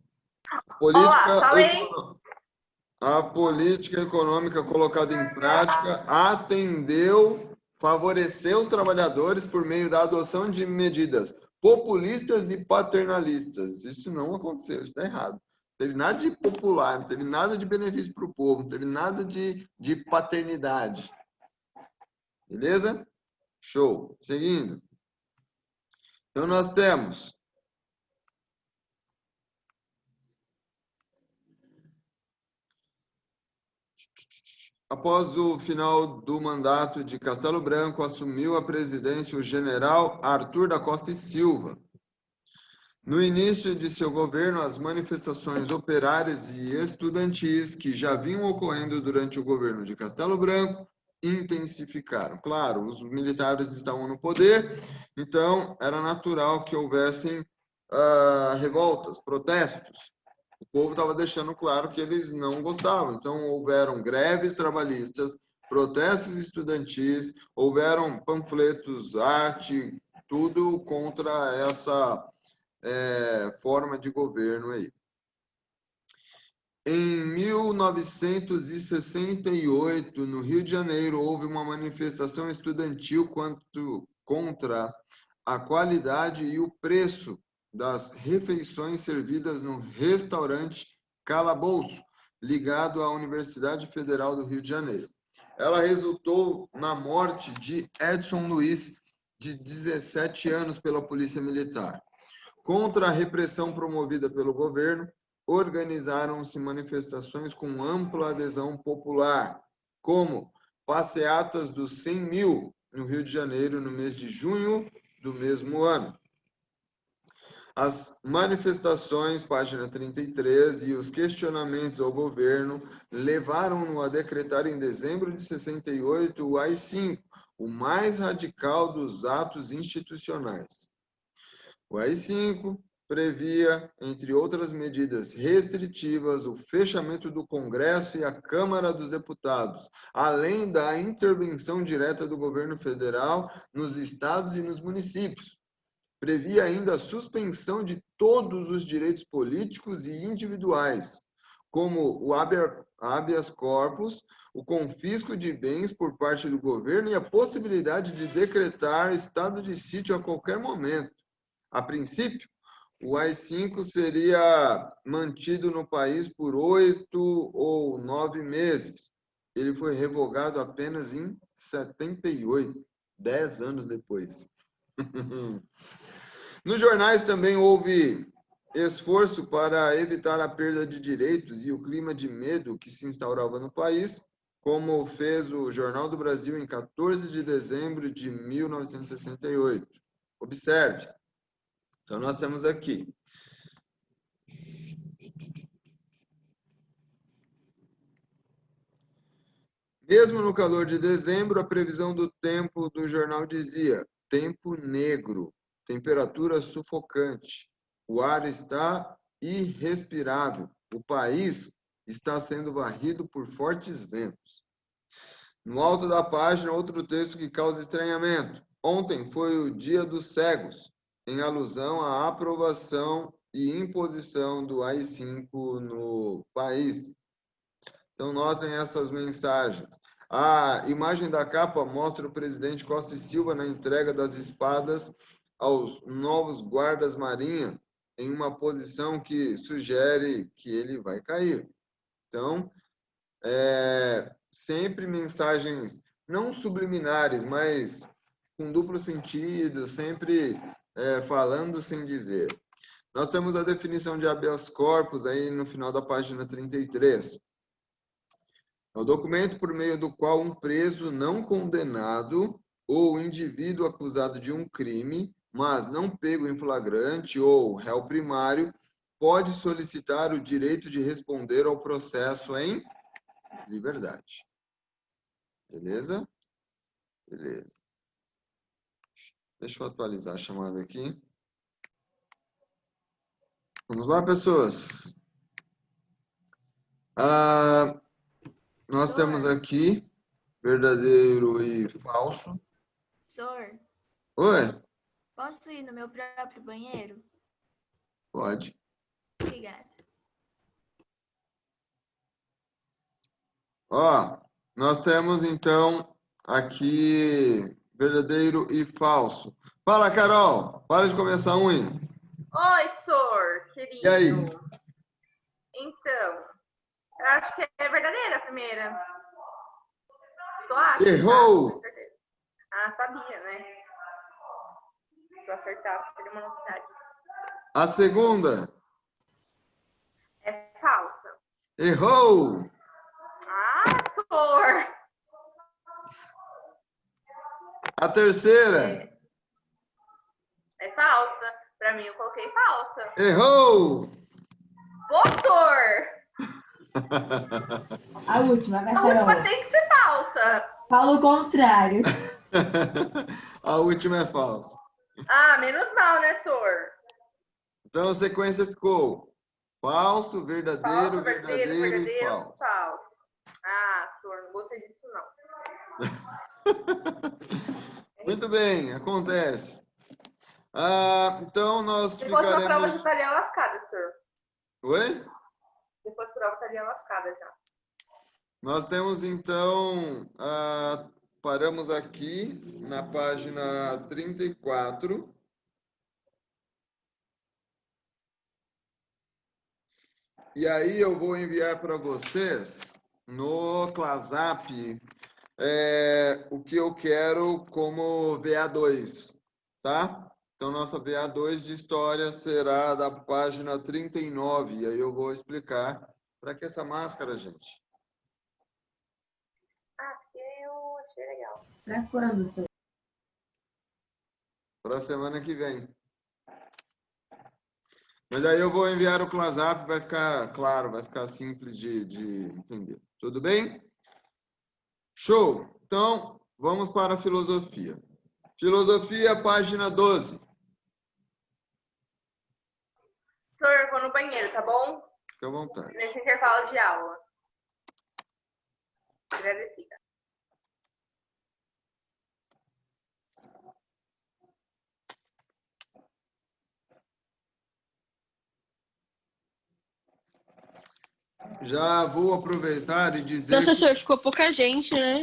Olá, falei. A política econômica colocada em prática favoreceu os trabalhadores por meio da adoção de medidas populistas e paternalistas. Isso não aconteceu, isso está errado. Não teve nada de popular, não teve nada de benefício para o povo, não teve nada de paternidade. Beleza? Show. Seguindo. Então, nós temos após o final do mandato de Castelo Branco, assumiu a presidência o general Arthur da Costa e Silva. No início de seu governo, as manifestações operárias e estudantis que já vinham ocorrendo durante o governo de Castelo Branco intensificaram. Claro, os militares estavam no poder, então era natural que houvessem revoltas, protestos. O povo estava deixando claro que eles não gostavam. Então, houveram greves trabalhistas, protestos estudantis, houveram panfletos, arte, tudo contra essa forma de governo aí. Em 1968, no Rio de Janeiro, houve uma manifestação estudantil contra a qualidade e o preço das refeições servidas no restaurante Calabouço, ligado à Universidade Federal do Rio de Janeiro. Ela resultou na morte de Edson Luiz, de 17 anos, pela Polícia Militar. Contra a repressão promovida pelo governo, organizaram-se manifestações com ampla adesão popular, como passeatas dos 100 mil no Rio de Janeiro no mês de junho do mesmo ano. As manifestações, página 33, e os questionamentos ao governo levaram-no a decretar em dezembro de 68 o AI-5, o mais radical dos atos institucionais. O AI-5 previa, entre outras medidas restritivas, o fechamento do Congresso e a Câmara dos Deputados, além da intervenção direta do governo federal nos estados e nos municípios. Previa ainda a suspensão de todos os direitos políticos e individuais, como o habeas corpus, o confisco de bens por parte do governo e a possibilidade de decretar estado de sítio a qualquer momento. A princípio, o AI-5 seria mantido no país por 8 ou 9 meses. Ele foi revogado apenas em 78, 10 anos depois. Nos jornais também houve esforço para evitar a perda de direitos e o clima de medo que se instaurava no país, como fez o Jornal do Brasil em 14 de dezembro de 1968. Observe. Então, nós temos aqui. Mesmo no calor de dezembro, a previsão do tempo do jornal dizia: tempo negro, temperatura sufocante, o ar está irrespirável, o país está sendo varrido por fortes ventos. No alto da página, outro texto que causa estranhamento. Ontem foi o Dia dos Cegos, em alusão à aprovação e imposição do AI-5 no país. Então, notem essas mensagens. A imagem da capa mostra o presidente Costa e Silva na entrega das espadas aos novos guardas-marinha, em uma posição que sugere que ele vai cair. Então, sempre mensagens não subliminares, mas com duplo sentido, sempre falando sem dizer. Nós temos a definição de habeas corpus aí no final da página 33. É o documento por meio do qual um preso não condenado ou indivíduo acusado de um crime, mas não pego em flagrante ou réu primário, pode solicitar o direito de responder ao processo em liberdade. Beleza? Beleza. Deixa eu atualizar a chamada aqui. Vamos lá, pessoas. Nós temos aqui verdadeiro e falso. Sor, Oi? posso ir no meu próprio banheiro? Pode. Obrigada. Ó, nós temos então aqui verdadeiro e falso. Fala, Carol. Para de começar a unha. Oi, Sor, querido. E aí? Então, eu acho que é verdadeira a primeira. Só acho. Errou! Tá? Com certeza. Ah, sabia, né? Se eu acertar, seria uma novidade. A segunda. É falsa. Errou! Ah, Sor! A terceira. É falsa. Pra mim, eu coloquei falsa. Errou! Ô, Sor! A última, vai, A última Carol. tem que ser falsa. Fala o contrário. A última é falsa. Ah, menos mal, né, Sor? Então a sequência ficou falso, verdadeiro, Falso, verdadeiro e falso. falso. Ah, Sor, não gostei disso, não. Muito bem, acontece. Então nós Se fosse uma prova, ficaremos... já estaria lascada, Sor. Oi? Se fosse prova, estaria lascada já. Nós temos então... paramos aqui na página 34. E aí eu vou enviar para vocês no ClassApp o que eu quero como VA2, tá? Então, nossa VA2 de História será da página 39. E aí eu vou explicar para que essa máscara, gente. Ah, eu achei legal. Pra quando, senhor? Para a semana que vem. Mas aí eu vou enviar o ClassApp, vai ficar claro, vai ficar simples de entender. Tudo bem? Show! Então, vamos para a filosofia. Filosofia, página 12. Sor, eu vou no banheiro, tá bom? Fique à vontade. Nesse intervalo de aula. Agradecida. Já vou aproveitar e dizer... Nossa, senhor, ficou pouca gente, né?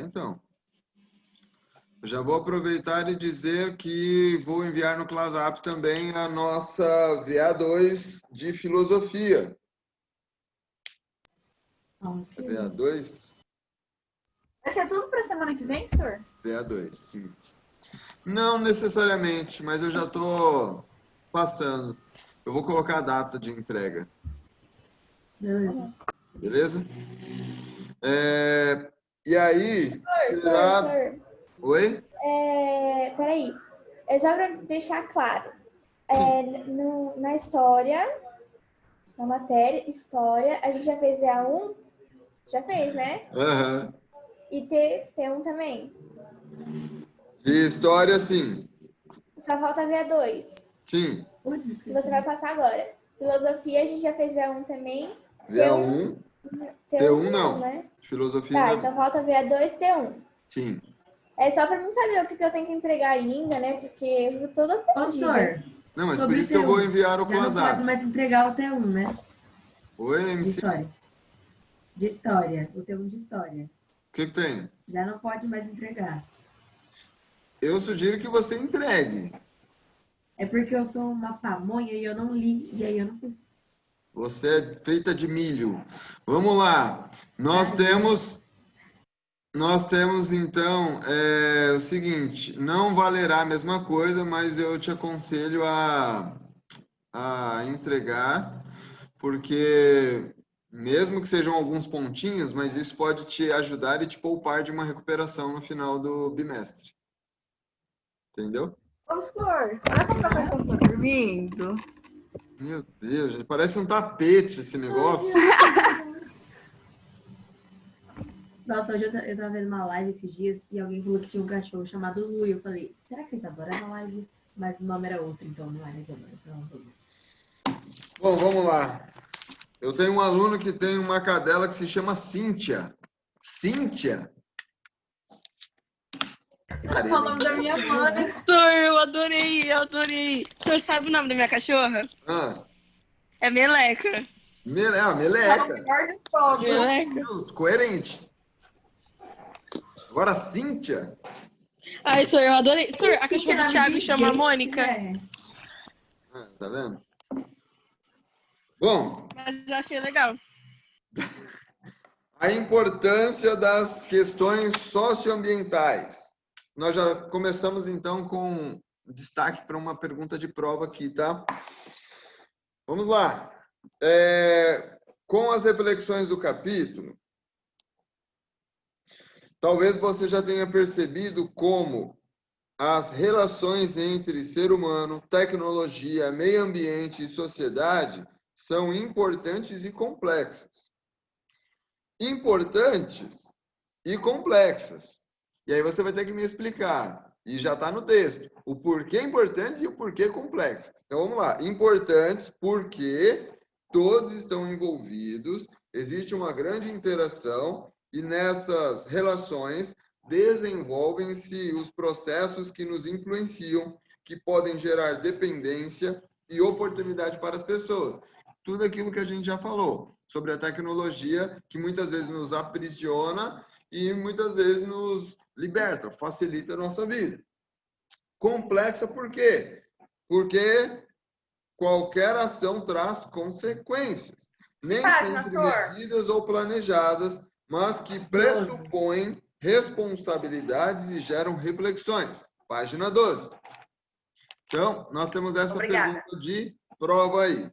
Então. Já vou aproveitar e dizer que vou enviar no ClassApp também a nossa VA2 de filosofia. Ok. VA2? Vai ser tudo pra semana que vem, senhor? VA2, sim. Não necessariamente, mas eu já estou passando. Eu vou colocar a data de entrega. Beleza. Beleza? E aí, será... Sor, Oi? peraí. É só para deixar claro. Na história, na matéria, história, a gente já fez VA1? Já fez, né? Aham. E T1 também. De história, sim. Só falta VA2, Sim. Putz, que você vai passar agora. Filosofia, a gente já fez VA1 também. VA1. T1 não. Né? Filosofia Tá, não. então falta VA2 T1. Sim. É só pra mim saber o que eu tenho que entregar ainda, né? Porque eu fico toda Ô, perdida. senhor, Não, mas sobre por isso que eu T1, vou enviar o já não pode ClassApp. mais entregar o T1, né? Oi, De MC. história. De história. O T1 de história. O que tem? Já não pode mais entregar. Eu sugiro que você entregue. É porque eu sou uma pamonha e eu não li, e aí eu não fiz. Você é feita de milho. Vamos lá. Nós temos então o seguinte, não valerá a mesma coisa, mas eu te aconselho a entregar, porque mesmo que sejam alguns pontinhos, mas isso pode te ajudar e te poupar de uma recuperação no final do bimestre. Entendeu? Ô, senhor, olha como a pessoa tá dormindo. Meu Deus, gente, parece um tapete esse negócio. Nossa, hoje eu tava vendo uma live esses dias e alguém falou que tinha um cachorro chamado Lu. E eu falei, será que a Isadora era na live? Mas o nome era outro, então não era Isadora. Então, Bom, vamos lá. Eu tenho um aluno que tem uma cadela que se chama Cíntia. Cíntia? Cara, É o nome da minha mãe. Sor, eu adorei, eu adorei. O senhor sabe o nome da minha cachorra? É Meleca. Meleca. Melhor de todos. Meleca. Justo, coerente. Agora, Cíntia. Ai, senhor, eu adorei. Senhor, a Cíntia, cachorra do nome Thiago de chama gente, Mônica. né? Tá vendo? Bom, Mas eu achei legal. a importância das questões socioambientais. Nós já começamos, então, com destaque para uma pergunta de prova aqui, tá? Vamos lá. Com as reflexões do capítulo, talvez você já tenha percebido como as relações entre ser humano, tecnologia, meio ambiente e sociedade são importantes e complexas. Importantes e complexas. E aí você vai ter que me explicar, e já está no texto, o porquê importantes e o porquê complexas. Então vamos lá. Importantes porque todos estão envolvidos, existe uma grande interação e nessas relações desenvolvem-se os processos que nos influenciam, que podem gerar dependência e oportunidade para as pessoas. Tudo aquilo que a gente já falou sobre a tecnologia, que muitas vezes nos aprisiona e muitas vezes nos liberta, facilita a nossa vida. Complexa por quê? Porque qualquer ação traz consequências, nem sempre medidas ou planejadas, mas que pressupõem responsabilidades e geram reflexões. Página 12. Então, nós temos essa pergunta de prova aí.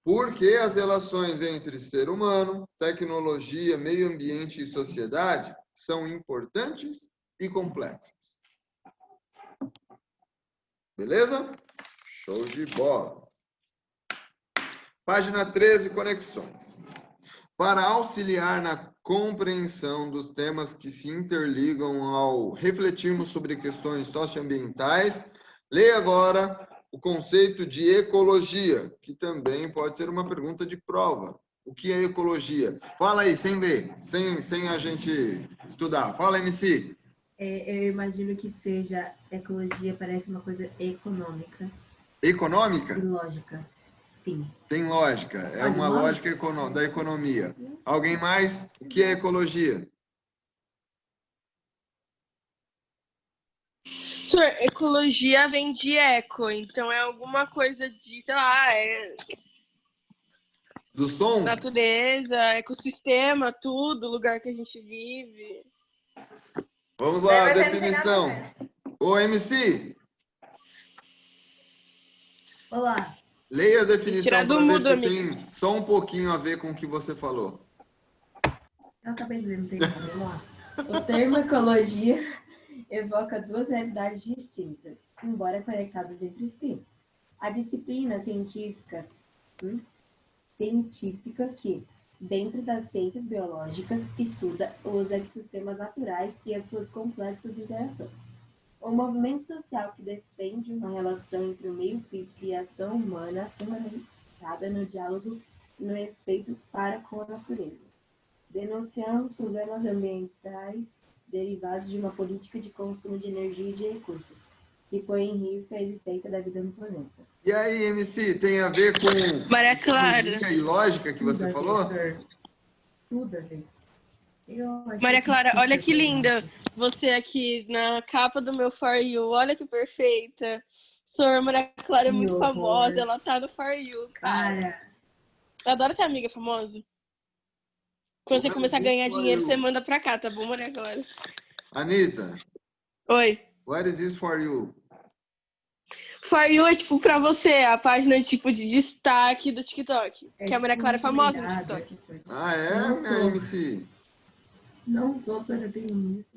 Por que as relações entre ser humano, tecnologia, meio ambiente e sociedade são importantes e complexas? Beleza? Show de bola. Página 13, conexões. Para auxiliar na compreensão dos temas que se interligam ao refletirmos sobre questões socioambientais, leia agora o conceito de ecologia, que também pode ser uma pergunta de prova. O que é ecologia? Fala aí, sem ler, sem a gente estudar. Fala, MC. Eu imagino que seja ecologia, parece uma coisa econômica. Econômica? E lógica. Sim. Tem lógica. É uma lógica da economia. Alguém mais? O que é ecologia? Senhor, ecologia vem de eco, então é alguma coisa de, sei lá, do som? Natureza, ecossistema, tudo, lugar que a gente vive. Vamos lá, definição. Ô, MC. Olá. Leia a definição para ver se amigo. tem só um pouquinho a ver com o que você falou. Eu acabei de ler, não tem como. Vamos lá. O termo ecologia evoca duas realidades distintas, embora conectadas entre si. A disciplina científica que, dentro das ciências biológicas, estuda os ecossistemas naturais e as suas complexas interações. O movimento social que defende uma relação entre o meio físico e a ação humana fundamentada no diálogo e no respeito para com a natureza, denunciando os problemas ambientais derivados de uma política de consumo de energia e de recursos, que põe em risco a existência da vida no planeta. E aí, MC, tem a ver com Maria Clara e lógica que você falou? Tudo a ver. Maria Clara, olha que linda você aqui na capa do meu For You. Olha que perfeita. Sor, Maria Clara é muito famosa, ela tá no For You, cara. Eu adoro ter amiga famosa. Quando você começar a ganhar dinheiro, você manda pra cá, tá bom, Maria Clara? Anitta. Oi. What is this for you? For You é tipo pra você, a página tipo de destaque do TikTok. Que a Maria Clara é famosa no TikTok. Ah, é, minha MC? Não sou, só já tenho isso.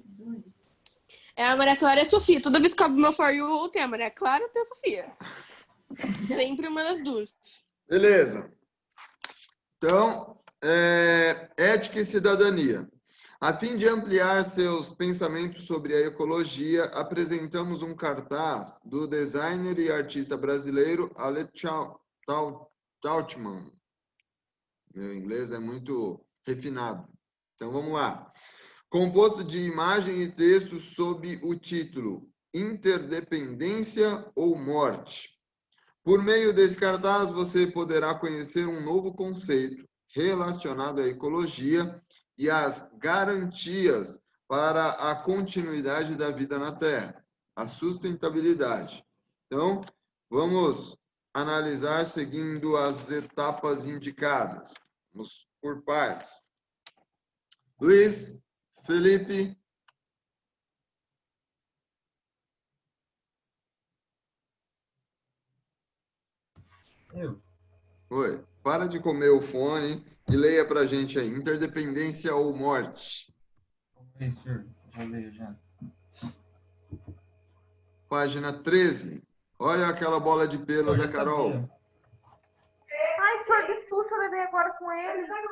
É a Maria Clara e a Sofia. Toda vez que eu abro meu For You, tem a Maria Clara ou tem a Sofia. Sempre uma das duas. Beleza. Então, ética e cidadania. A fim de ampliar seus pensamentos sobre a ecologia, apresentamos um cartaz do designer e artista brasileiro Ale Trautmann. Meu inglês é muito refinado. Então vamos lá. Composto de imagem e texto sob o título Interdependência ou Morte. Por meio desse cartaz, você poderá conhecer um novo conceito relacionado à ecologia e às garantias para a continuidade da vida na Terra, a sustentabilidade. Então, vamos analisar seguindo as etapas indicadas. Vamos por partes. Luiz, Felipe. Eu. Oi. Para de comer o fone e leia para a gente aí. Interdependência ou morte? Oi, senhor. Já leio, já. Página 13. Olha aquela bola de pelo Eu da já Carol. sabia. Ai, senhor, que susto, eu levei agora com ele. Ai,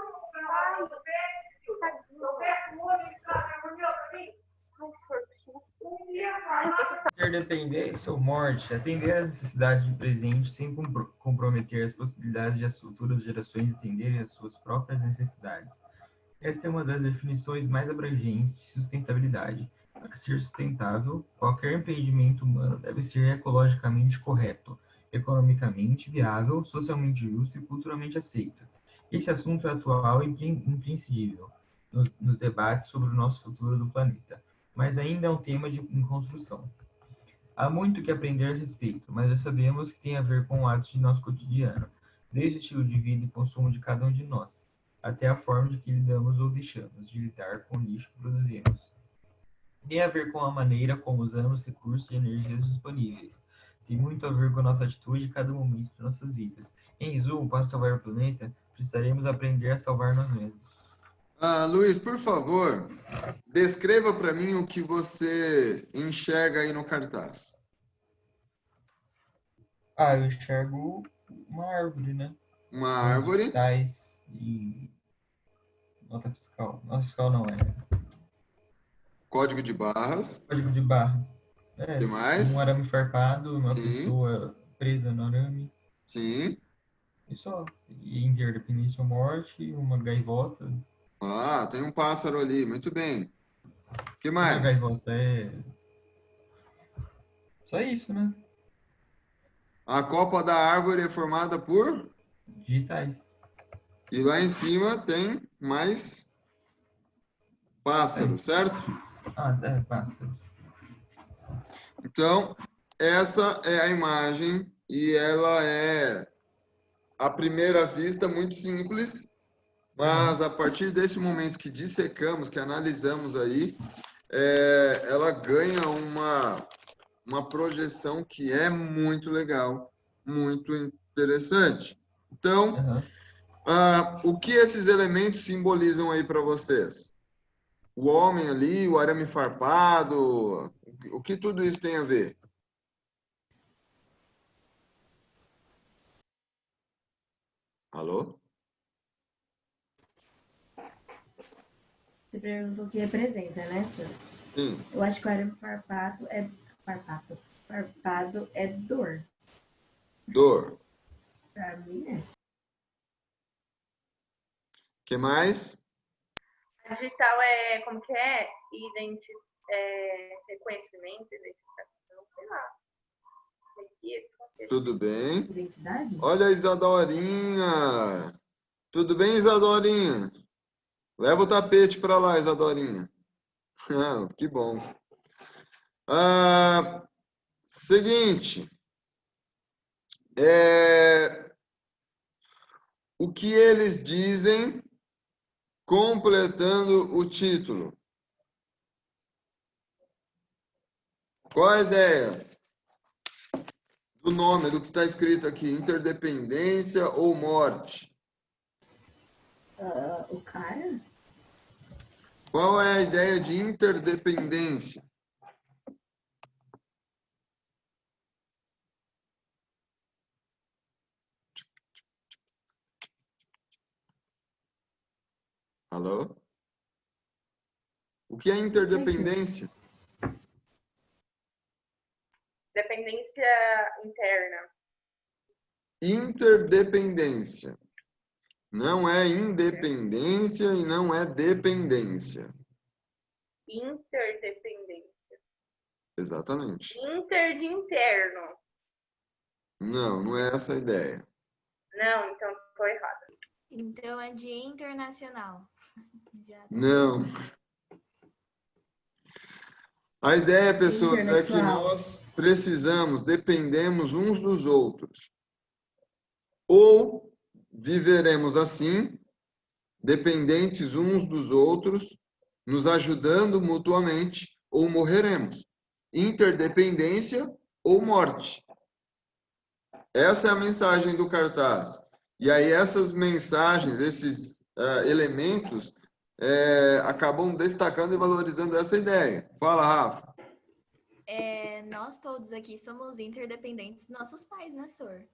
Interdependência ou morte, atender às necessidades do presente sem comprometer as possibilidades de as futuras gerações atenderem às suas próprias necessidades. Essa é uma das definições mais abrangentes de sustentabilidade. Para ser sustentável, qualquer empreendimento humano deve ser ecologicamente correto, economicamente viável, socialmente justo e culturalmente aceito. Esse assunto é atual e imprescindível nos debates sobre o nosso futuro do planeta, mas ainda é um tema em construção. Há muito que aprender a respeito, mas já sabemos que tem a ver com hábitos de nosso cotidiano, desde o estilo de vida e consumo de cada um de nós, até a forma de que lidamos ou deixamos de lidar com o lixo que produzimos. Tem a ver com a maneira como usamos recursos e energias disponíveis. Tem muito a ver com a nossa atitude em cada momento de nossas vidas. Em resumo, para salvar o planeta, precisaremos aprender a salvar nós mesmos. Luiz, por favor, descreva para mim o que você enxerga aí no cartaz. Eu enxergo uma árvore, né? Uma Com os árvore. digitais e nota fiscal. Nota fiscal não, Código de barras. código de barra. O que mais? Um arame farpado, uma Sim, pessoa presa no arame. sim. E só. E interdependência ou morte, uma gaivota. Tem um pássaro ali. Muito bem. O que Não é mais? gaivota, é. Só isso, né? A copa da árvore é formada por... Digitais. E lá em cima tem mais pássaros, certo? Pássaros. Então, essa é a imagem e ela é, à primeira vista, muito simples, mas a partir desse momento que dissecamos, que analisamos aí, ela ganha uma projeção que é muito legal, muito interessante. Então, o que esses elementos simbolizam aí para vocês? O homem ali, o arame farpado, o que tudo isso tem a ver? Alô? Você perguntou o que representa, né, senhor? Sim. Eu acho que o arame farpado é... Farpado é dor. Dor. Pra mim, é. Que mais? A digital é, como que é? Reconhecimento, identificação, sei lá. Tudo bem. Identidade? Olha a Isadorinha. Tudo bem, Isadorinha? Leva o tapete para lá, Isadorinha. Que bom. Seguinte. O que eles dizem completando o título? Qual a ideia do nome, do que está escrito aqui? Interdependência ou morte? O cara? Qual é a ideia de interdependência? Alô? O que é interdependência? Dependência interna. Interdependência. Não é independência e não é dependência. Interdependência. Exatamente. Inter de interno. Não, não é essa a ideia. Não, então estou errada. Então é de internacional. Já. Não. A ideia, pessoas, é que nós precisamos, dependemos uns dos outros. Ou viveremos assim, dependentes uns dos outros, nos ajudando mutuamente, ou morreremos. Interdependência ou morte. Essa é a mensagem do cartaz. E aí essas mensagens, esses elementos, acabam destacando e valorizando essa ideia. Fala, Rafa. Nós todos aqui somos interdependentes dos nossos pais, né, senhor?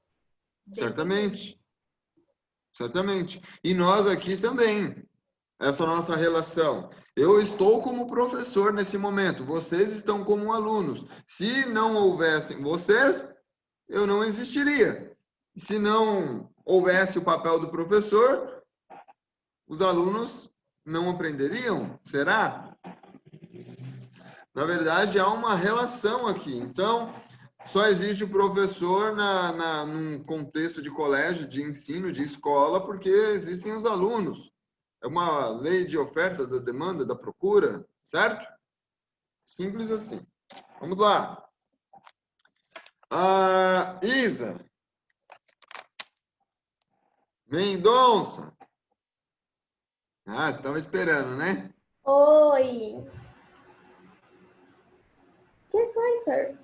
Certamente. Certamente. E nós aqui também. Essa nossa relação. Eu estou como professor nesse momento. Vocês estão como alunos. Se não houvessem vocês, eu não existiria. Se não houvesse o papel do professor, os alunos não aprenderiam? Será? Na verdade, há uma relação aqui. Então, só existe o professor num contexto de colégio, de ensino, de escola, porque existem os alunos. É uma lei de oferta, da demanda, da procura, certo? Simples assim. Vamos lá. Isa. Mendonça. Você estava esperando, né? Oi. O que foi, senhor?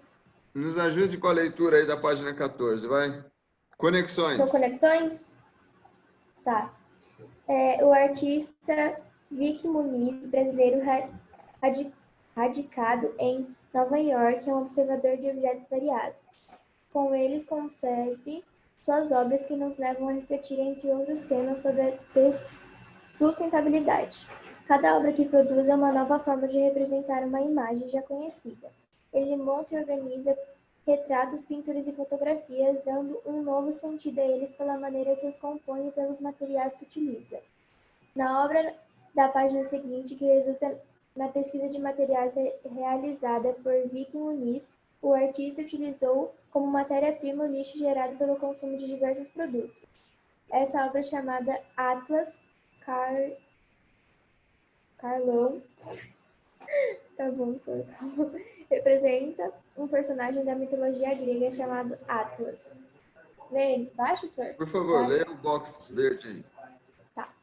Nos ajude com a leitura aí da página 14, vai. Conexões. Com conexões? Tá. O artista Vic Muniz, brasileiro radicado em Nova York, é um observador de objetos variados. Com eles concebe suas obras que nos levam a refletir, entre outros temas, sobre a sustentabilidade. Cada obra que produz é uma nova forma de representar uma imagem já conhecida. Ele monta e organiza retratos, pinturas e fotografias, dando um novo sentido a eles pela maneira que os compõe e pelos materiais que utiliza. Na obra da página seguinte, que resulta na pesquisa de materiais realizada por Vic Muniz, o artista utilizou como matéria-prima o lixo gerado pelo consumo de diversos produtos. Essa obra, chamada Atlas Carlão, tá bom, senhor, representa um personagem da mitologia grega chamado Atlas. Lê baixo, senhor? Por favor, leia o box verde aí. Tá.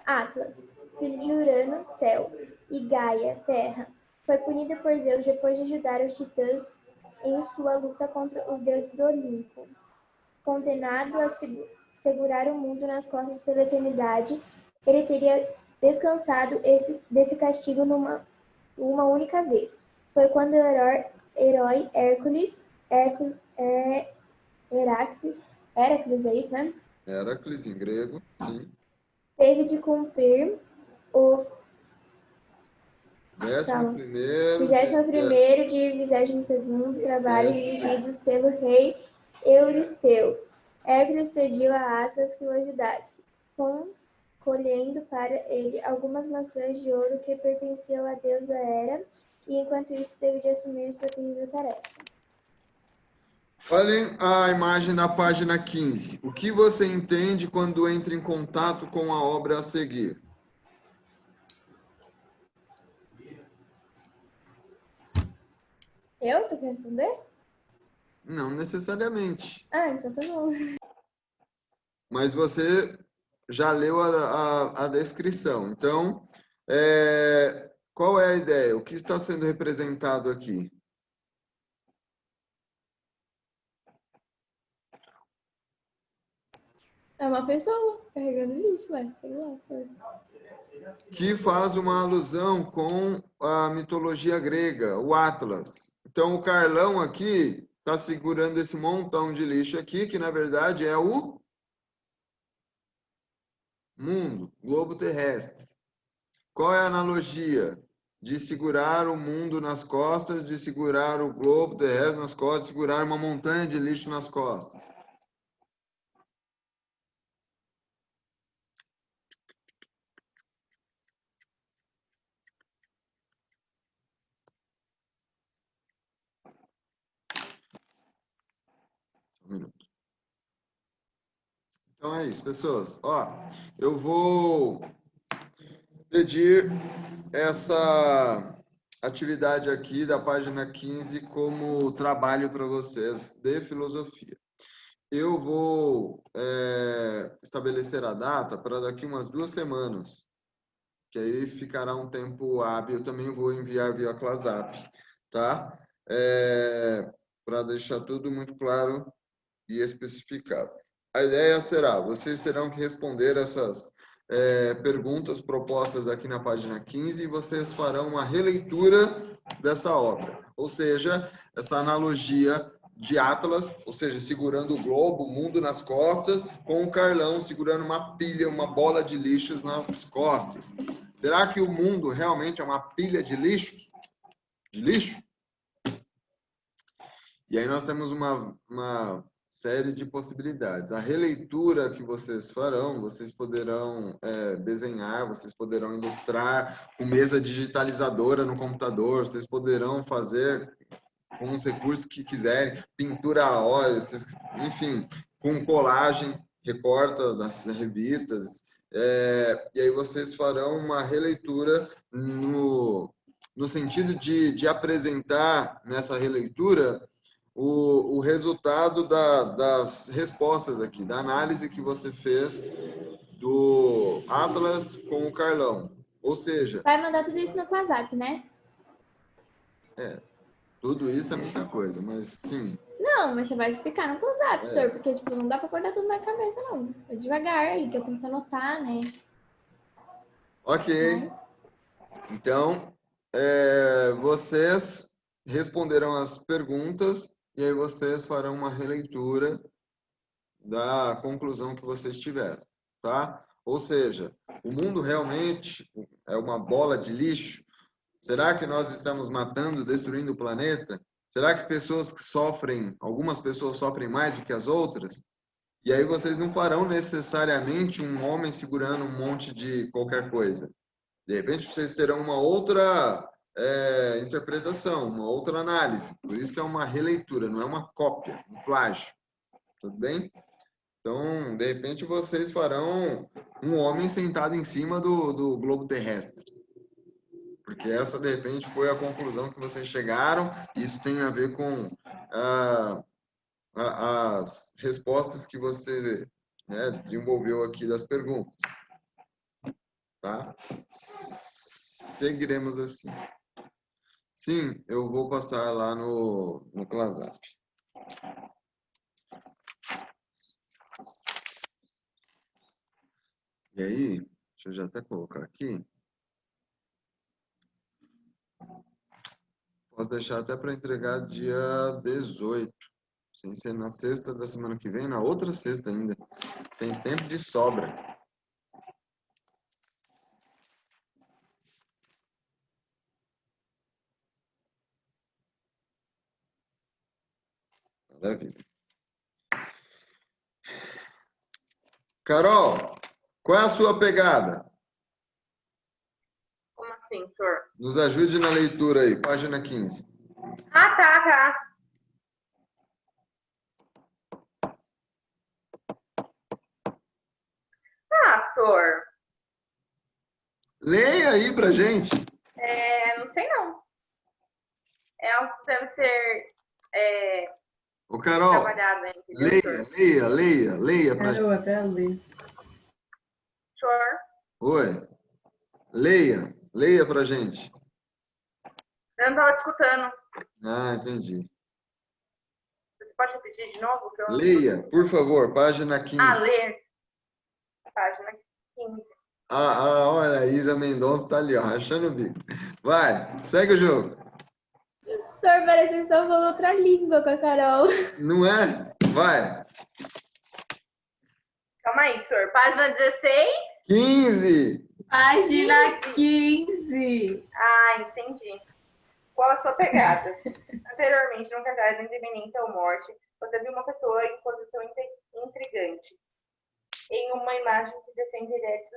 Atlas, filho de Urano, céu, e Gaia, terra, foi punido por Zeus depois de ajudar os titãs em sua luta contra os deuses do Olimpo. Condenado a segurar o mundo nas costas pela eternidade, ele teria descansado desse castigo uma única vez. Foi quando o herói Hércules, Heracles, é isso, né? Heracles, em grego, sim. Teve de cumprir o 21º de 22º trabalhos exigidos pelo rei Euristeu. Hércules pediu a Atlas que o ajudasse, colhendo para ele algumas maçãs de ouro que pertenciam à deusa Hera, e enquanto isso teve de assumir sua terrível tarefa. Olhem a imagem na página 15. O que você entende quando entra em contato com a obra a seguir? Eu tô querendo responder? Não necessariamente. Então tá bom. Mas você já leu a descrição. Então, qual é a ideia? O que está sendo representado aqui? É uma pessoa carregando lixo, mas sei lá, senhor. Que faz uma alusão com a mitologia grega, o Atlas. Então, o Carlão aqui está segurando esse montão de lixo aqui, que na verdade é o mundo, globo terrestre. Qual é a analogia de segurar o mundo nas costas, de segurar o globo terrestre nas costas, de segurar uma montanha de lixo nas costas? Um minuto. Então é isso, pessoas. Ó, eu vou pedir essa atividade aqui da página 15 como trabalho para vocês de filosofia. Eu vou estabelecer a data para daqui umas 2 semanas, que aí ficará um tempo hábil. Eu também vou enviar via WhatsApp, tá? Para deixar tudo muito claro e especificado. A ideia será, vocês terão que responder essas perguntas propostas aqui na página 15 e vocês farão uma releitura dessa obra. Ou seja, essa analogia de Atlas, ou seja, segurando o globo, o mundo nas costas, com o Carlão segurando uma pilha, uma bola de lixos nas costas. Será que o mundo realmente é uma pilha de lixos? De lixo? E aí nós temos uma série de possibilidades. A releitura que vocês farão, vocês poderão desenhar, vocês poderão ilustrar com mesa digitalizadora no computador, vocês poderão fazer com os recursos que quiserem, pintura a óleo, enfim, com colagem, recorta das revistas, e aí vocês farão uma releitura no sentido de apresentar nessa releitura o resultado das respostas aqui, da análise que você fez do Atlas com o Carlão. Ou seja... Vai mandar tudo isso no WhatsApp, né? Tudo isso é muita coisa, mas sim. Não, mas você vai explicar no WhatsApp, senhor, porque tipo, não dá pra acordar tudo na cabeça, não. É devagar aí, que eu tento anotar, né? Ok. Então, vocês responderão as perguntas e aí vocês farão uma releitura da conclusão que vocês tiveram, tá? Ou seja, o mundo realmente é uma bola de lixo? Será que nós estamos matando, destruindo o planeta? Será que pessoas que sofrem, algumas pessoas sofrem mais do que as outras? E aí vocês não farão necessariamente um homem segurando um monte de qualquer coisa. De repente vocês terão uma outra interpretação, uma outra análise. Por isso que é uma releitura, não é uma cópia, um plágio. Tudo bem? Então, de repente vocês farão um homem sentado em cima do globo terrestre. Porque essa, de repente, foi a conclusão que vocês chegaram. Isso tem a ver com as respostas que você desenvolveu aqui das perguntas. Tá? Seguiremos assim. Sim, eu vou passar lá no WhatsApp. E aí, deixa eu já até colocar aqui. Posso deixar até para entregar dia 18. Sem ser na sexta da semana que vem, na outra sexta ainda. Tem tempo de sobra. Maravilha. Carol, qual é a sua pegada? Como assim, senhor? Nos ajude na leitura aí, página 15. Ah, tá. Ah, senhor. Leia aí pra gente. Não sei não. É algo que deve ser Ô, Carol, trabalhado ainda. leia pra gente. Carol, é pra ler. Senhor. Oi. Leia pra gente. Eu não estava te escutando. Ah, entendi. Você pode repetir de novo? Que eu... Leia, por favor, página 15. Ah, ler. Página 15. Olha, a Isa Mendonça tá ali, ó, rachando o bico. Vai, segue o jogo. Senhor, parece que vocês estão falando outra língua com a Carol. Não é? Vai. Calma aí, senhor. Página 16. 15. Página 15. Ah, entendi. Qual a sua pegada? Anteriormente, num cartaz entre iminência ou morte, você viu uma pessoa em posição intrigante, em uma imagem que defende a ideia de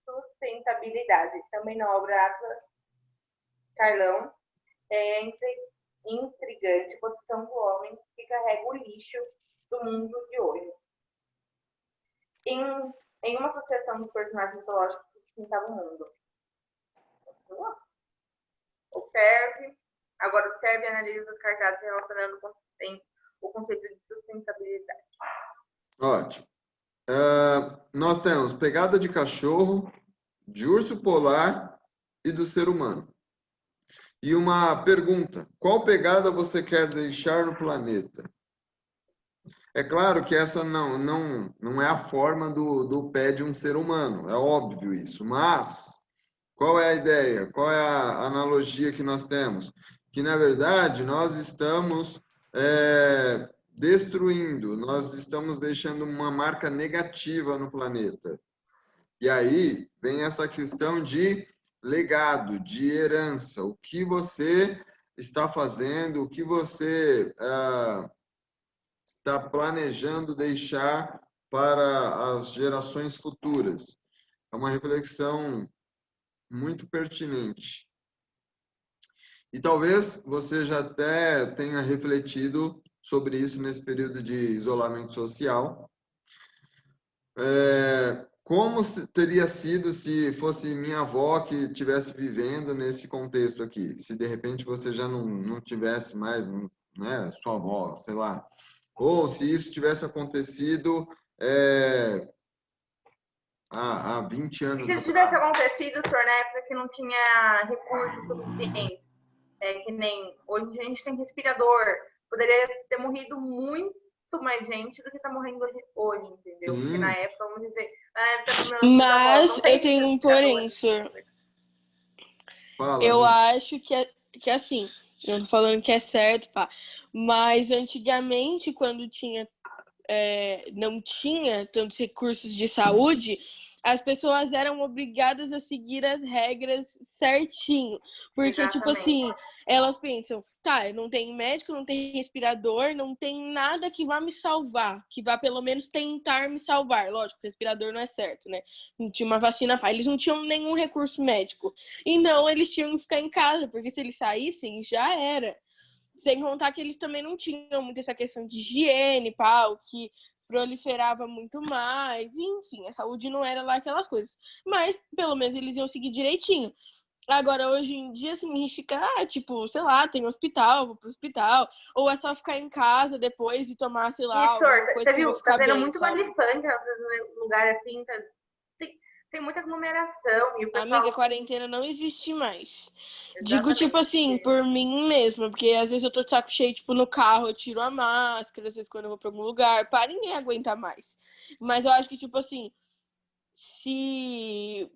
sustentabilidade. Também na obra Atlas Carlão, é intrigante posição do homem que carrega o lixo do mundo de hoje. Em uma associação dos personagens mitológicos que sustentava o mundo. Observe e analise os cartazes relacionando o conceito de sustentabilidade. Ótimo. Nós temos pegada de cachorro, de urso polar e do ser humano. E uma pergunta: qual pegada você quer deixar no planeta? É claro que essa não é a forma do pé de um ser humano, é óbvio isso, mas qual é a ideia? Qual é a analogia que nós temos? Que, na verdade, nós estamos destruindo, nós estamos deixando uma marca negativa no planeta. E aí vem essa questão de legado, de herança, o que você está fazendo, o que você está planejando deixar para as gerações futuras. É uma reflexão muito pertinente. E talvez você já até tenha refletido sobre isso nesse período de isolamento social. Como teria sido se fosse minha avó que estivesse vivendo nesse contexto aqui? Se de repente você já não tivesse mais, né, sua avó, sei lá. Ou se isso tivesse acontecido há 20 anos Se atrás. isso tivesse acontecido, senhor, na época que não tinha recursos suficientes, que nem hoje em dia a gente tem respirador, poderia ter morrido muito mais gente do que está morrendo hoje, entendeu? Sim. Porque na época, vamos dizer, na época dos meus Mas avós, não tem eu tenho um porém, senhor. Fala, Eu Ju. acho que assim, eu não tô falando que é certo, pá, mas antigamente, quando não tinha tantos recursos de saúde, as pessoas eram obrigadas a seguir as regras certinho. Porque, tipo assim, elas pensam, tá, eu não tenho médico, não tenho respirador, não tem nada que vá me salvar, que vá pelo menos tentar me salvar. Lógico, respirador não é certo, né? Não tinha uma vacina, pá, eles não tinham nenhum recurso médico. E não, eles tinham que ficar em casa, porque se eles saíssem, já era. Sem contar que eles também não tinham muito essa questão de higiene, pau, que proliferava muito mais, enfim, a saúde não era lá aquelas coisas. Mas, pelo menos, eles iam seguir direitinho. Agora, hoje em dia, assim, a gente fica, tipo, sei lá, tem hospital, vou pro hospital, ou é só ficar em casa depois e tomar, sei lá, Isso, alguma coisa você que eu viu, vou ficar tá tendo bem, muito sabe? manifestante, às vezes, no lugar assim, tem muita aglomeração e o pessoal... Amiga, a quarentena não existe mais. Exatamente. Digo, tipo assim, por mim mesma, porque às vezes eu tô de saco cheio, tipo, no carro eu tiro a máscara, às vezes quando eu vou pra algum lugar, para ninguém aguentar mais. Mas eu acho que, tipo assim,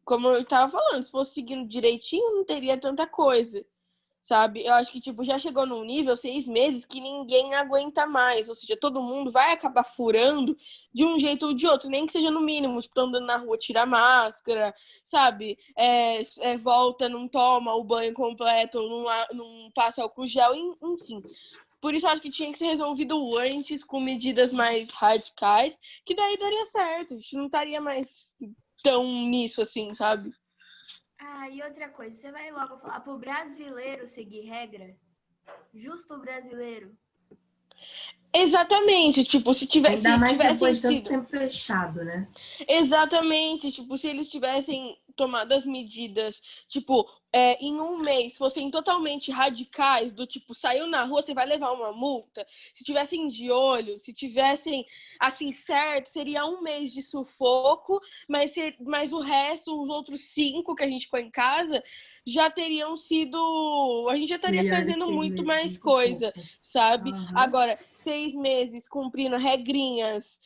como eu tava falando, se fosse seguindo direitinho, não teria tanta coisa, sabe? Eu acho que, tipo, já chegou num nível, 6 meses, que ninguém aguenta mais. Ou seja, todo mundo vai acabar furando de um jeito ou de outro, nem que seja no mínimo, tipo, andando na rua, tira a máscara, sabe? Volta, não toma o banho completo, não passa álcool gel, enfim. Por isso, eu acho que tinha que ser resolvido antes, com medidas mais radicais, que daí daria certo. A gente não estaria mais tão nisso assim, sabe? Ah, e outra coisa, você vai logo falar pro brasileiro seguir regra? Justo o brasileiro. Exatamente, tipo, se tivesse, Ainda mais depois de tanto sido... tempo fechado, né? Exatamente, tipo, se eles tivessem tomado as medidas, tipo, em um mês, fossem totalmente radicais, do tipo, saiu na rua, você vai levar uma multa. Se tivessem de olho, se tivessem, assim, certo, seria um mês de sufoco, mas o resto, os outros 5 que a gente põe em casa, já teriam sido... A gente já estaria Melhor do que fazendo 6 muito meses mais de sufoco. coisa, sabe? Aham. Agora, 6 meses cumprindo regrinhas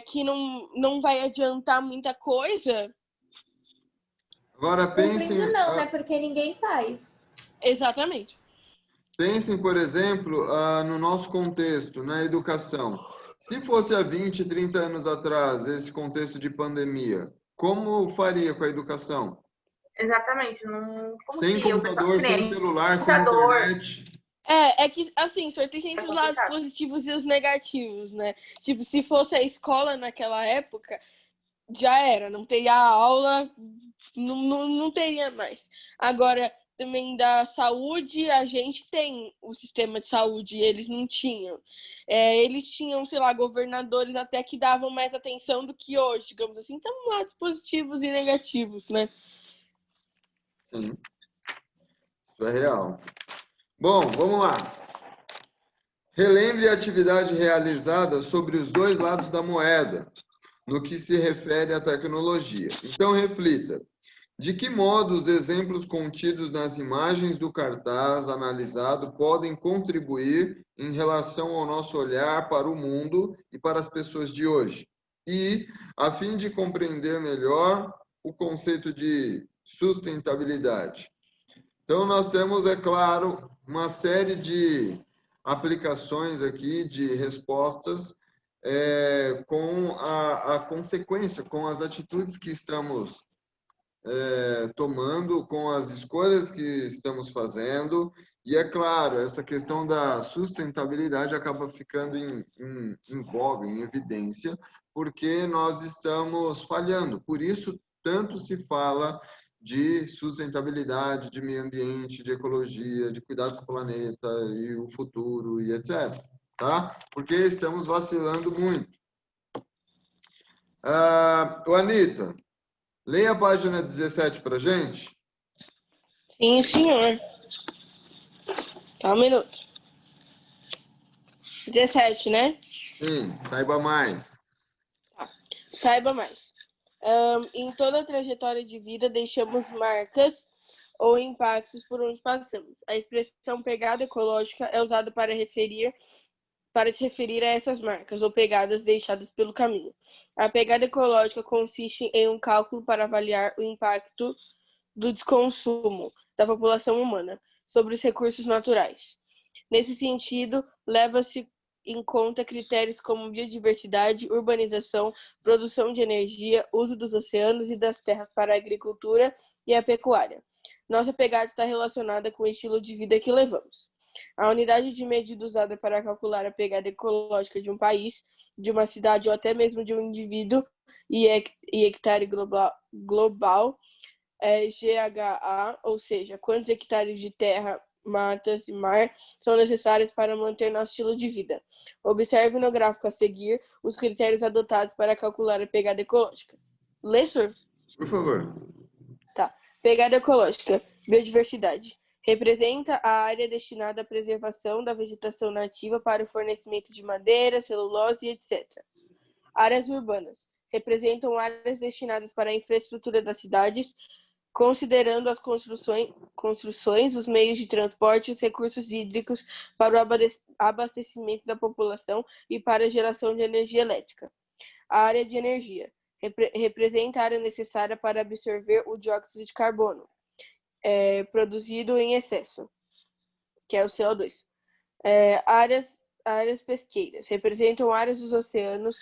que não vai adiantar muita coisa. Agora pensem... Cumprindo não, né? Porque ninguém faz. Exatamente. Pensem, por exemplo, no nosso contexto, na educação. Se fosse há 20, 30 anos atrás, esse contexto de pandemia, como faria com a educação? Exatamente. Não, como Sem que o pessoal, computador, que sem nem celular, sem computador, internet. É que, assim, só tem sempre É os lados complicado. positivos e os negativos, né? Tipo, se fosse a escola naquela época, já era, não teria aula, não teria mais. Agora, também da saúde, a gente tem o sistema de saúde, eles não tinham. Eles tinham, sei lá, governadores até que davam mais atenção do que hoje, digamos assim. Então, lados positivos e negativos, né? Sim, isso é real. Bom, vamos lá. Relembre a atividade realizada sobre os dois lados da moeda, no que se refere à tecnologia. Então, reflita. De que modo os exemplos contidos nas imagens do cartaz analisado podem contribuir em relação ao nosso olhar para o mundo e para as pessoas de hoje? E, a fim de compreender melhor o conceito de sustentabilidade. Então, nós temos, é claro, uma série de aplicações aqui, de respostas, com a consequência, com as atitudes que estamos tomando, com as escolhas que estamos fazendo. E, é claro, essa questão da sustentabilidade acaba ficando em voga, em evidência, porque nós estamos falhando. Por isso, tanto se fala de sustentabilidade, de meio ambiente, de ecologia, de cuidado com o planeta e o futuro e etc. Tá? Porque estamos vacilando muito. Anitta, leia a página 17 para a gente. Sim, senhor. Tá um minuto. 17, né? Sim, saiba mais. Saiba mais. Em toda a trajetória de vida, deixamos marcas ou impactos por onde passamos. A expressão pegada ecológica é usada para se referir a essas marcas ou pegadas deixadas pelo caminho. A pegada ecológica consiste em um cálculo para avaliar o impacto do desconsumo da população humana sobre os recursos naturais. Nesse sentido, leva-se em conta critérios como biodiversidade, urbanização, produção de energia, uso dos oceanos e das terras para a agricultura e a pecuária. Nossa pegada está relacionada com o estilo de vida que levamos. A unidade de medida usada para calcular a pegada ecológica de um país, de uma cidade ou até mesmo de um indivíduo e hectare global é GHA, ou seja, quantos hectares de terra, matas e mar são necessários para manter nosso estilo de vida. Observe no gráfico a seguir os critérios adotados para calcular a pegada ecológica. Lê, senhor? Por favor. Tá. Pegada ecológica. Biodiversidade. Representa a área destinada à preservação da vegetação nativa para o fornecimento de madeira, celulose e etc. Áreas urbanas. Representam áreas destinadas para a infraestrutura das cidades, considerando as construções, os meios de transporte, os recursos hídricos para o abastecimento da população e para a geração de energia elétrica. A área de energia representa a área necessária para absorver o dióxido de carbono produzido em excesso, que é o CO2. Áreas pesqueiras representam áreas dos oceanos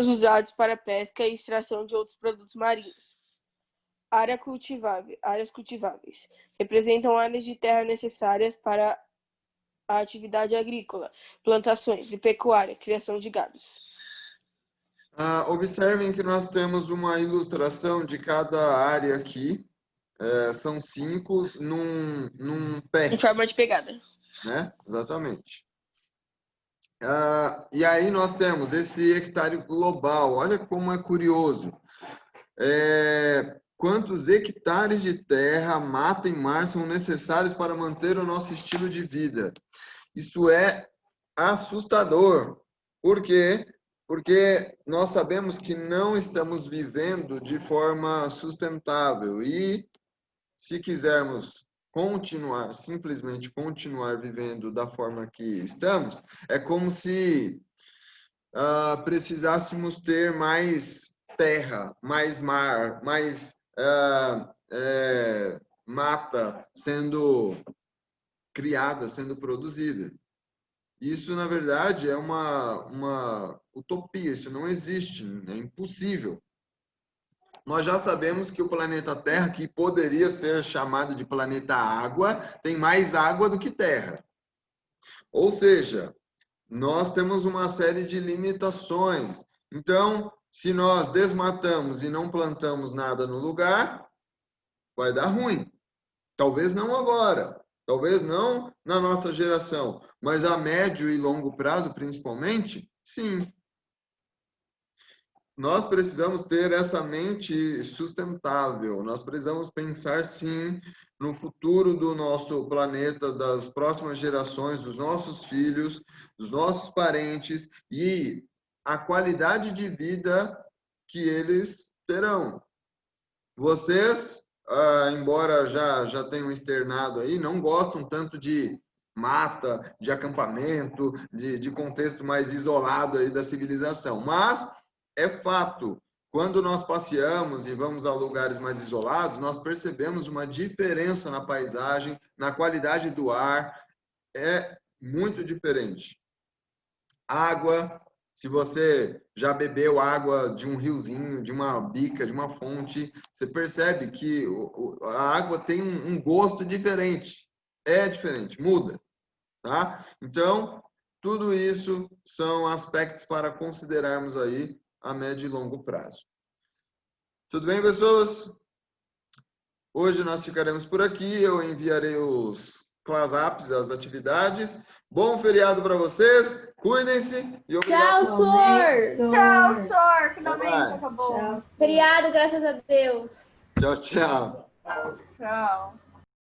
usados para pesca e extração de outros produtos marinhos. Áreas cultiváveis representam áreas de terra necessárias para a atividade agrícola, plantações e pecuária, criação de gados. Observem que nós temos uma ilustração de cada área aqui. São 5 num pé. Em forma de pegada. Né? Exatamente. E aí nós temos esse hectare global. Olha como é curioso. Quantos hectares de terra, mata e mar são necessários para manter o nosso estilo de vida? Isso é assustador. Por quê? Porque nós sabemos que não estamos vivendo de forma sustentável. E se quisermos simplesmente continuar vivendo da forma que estamos, é como se precisássemos ter mais terra, mais mar, mais mata sendo criada, sendo produzida. Isso, na verdade, é uma utopia, isso não existe, é impossível. nós já sabemos que o planeta Terra, que poderia ser chamado de planeta Água, tem mais água do que Terra. Ou seja, nós temos uma série de limitações. Então, se nós desmatamos e não plantamos nada no lugar, vai dar ruim. Talvez não agora, talvez não na nossa geração, mas a médio e longo prazo, principalmente, sim. Nós precisamos ter essa mente sustentável, nós precisamos pensar, sim, no futuro do nosso planeta, das próximas gerações, dos nossos filhos, dos nossos parentes e a qualidade de vida que eles terão. Vocês, embora já tenham externado aí, não gostam tanto de mata, de acampamento, de contexto mais isolado aí da civilização, mas é fato, quando nós passeamos e vamos a lugares mais isolados, nós percebemos uma diferença na paisagem, na qualidade do ar, é muito diferente. Água, se você já bebeu água de um riozinho, de uma bica, de uma fonte, você percebe que a água tem um gosto diferente, é diferente, muda, tá? Então, tudo isso são aspectos para considerarmos aí a médio e longo prazo. Tudo bem, pessoas? Hoje nós ficaremos por aqui. Eu enviarei os class-ups, as atividades. Bom feriado para vocês. Cuidem-se. E obrigado. Tchau, Sor! Tchau, Sor! Finalmente Bye. acabou. Tchau. Feriado, graças a Deus. Tchau, tchau. Tchau.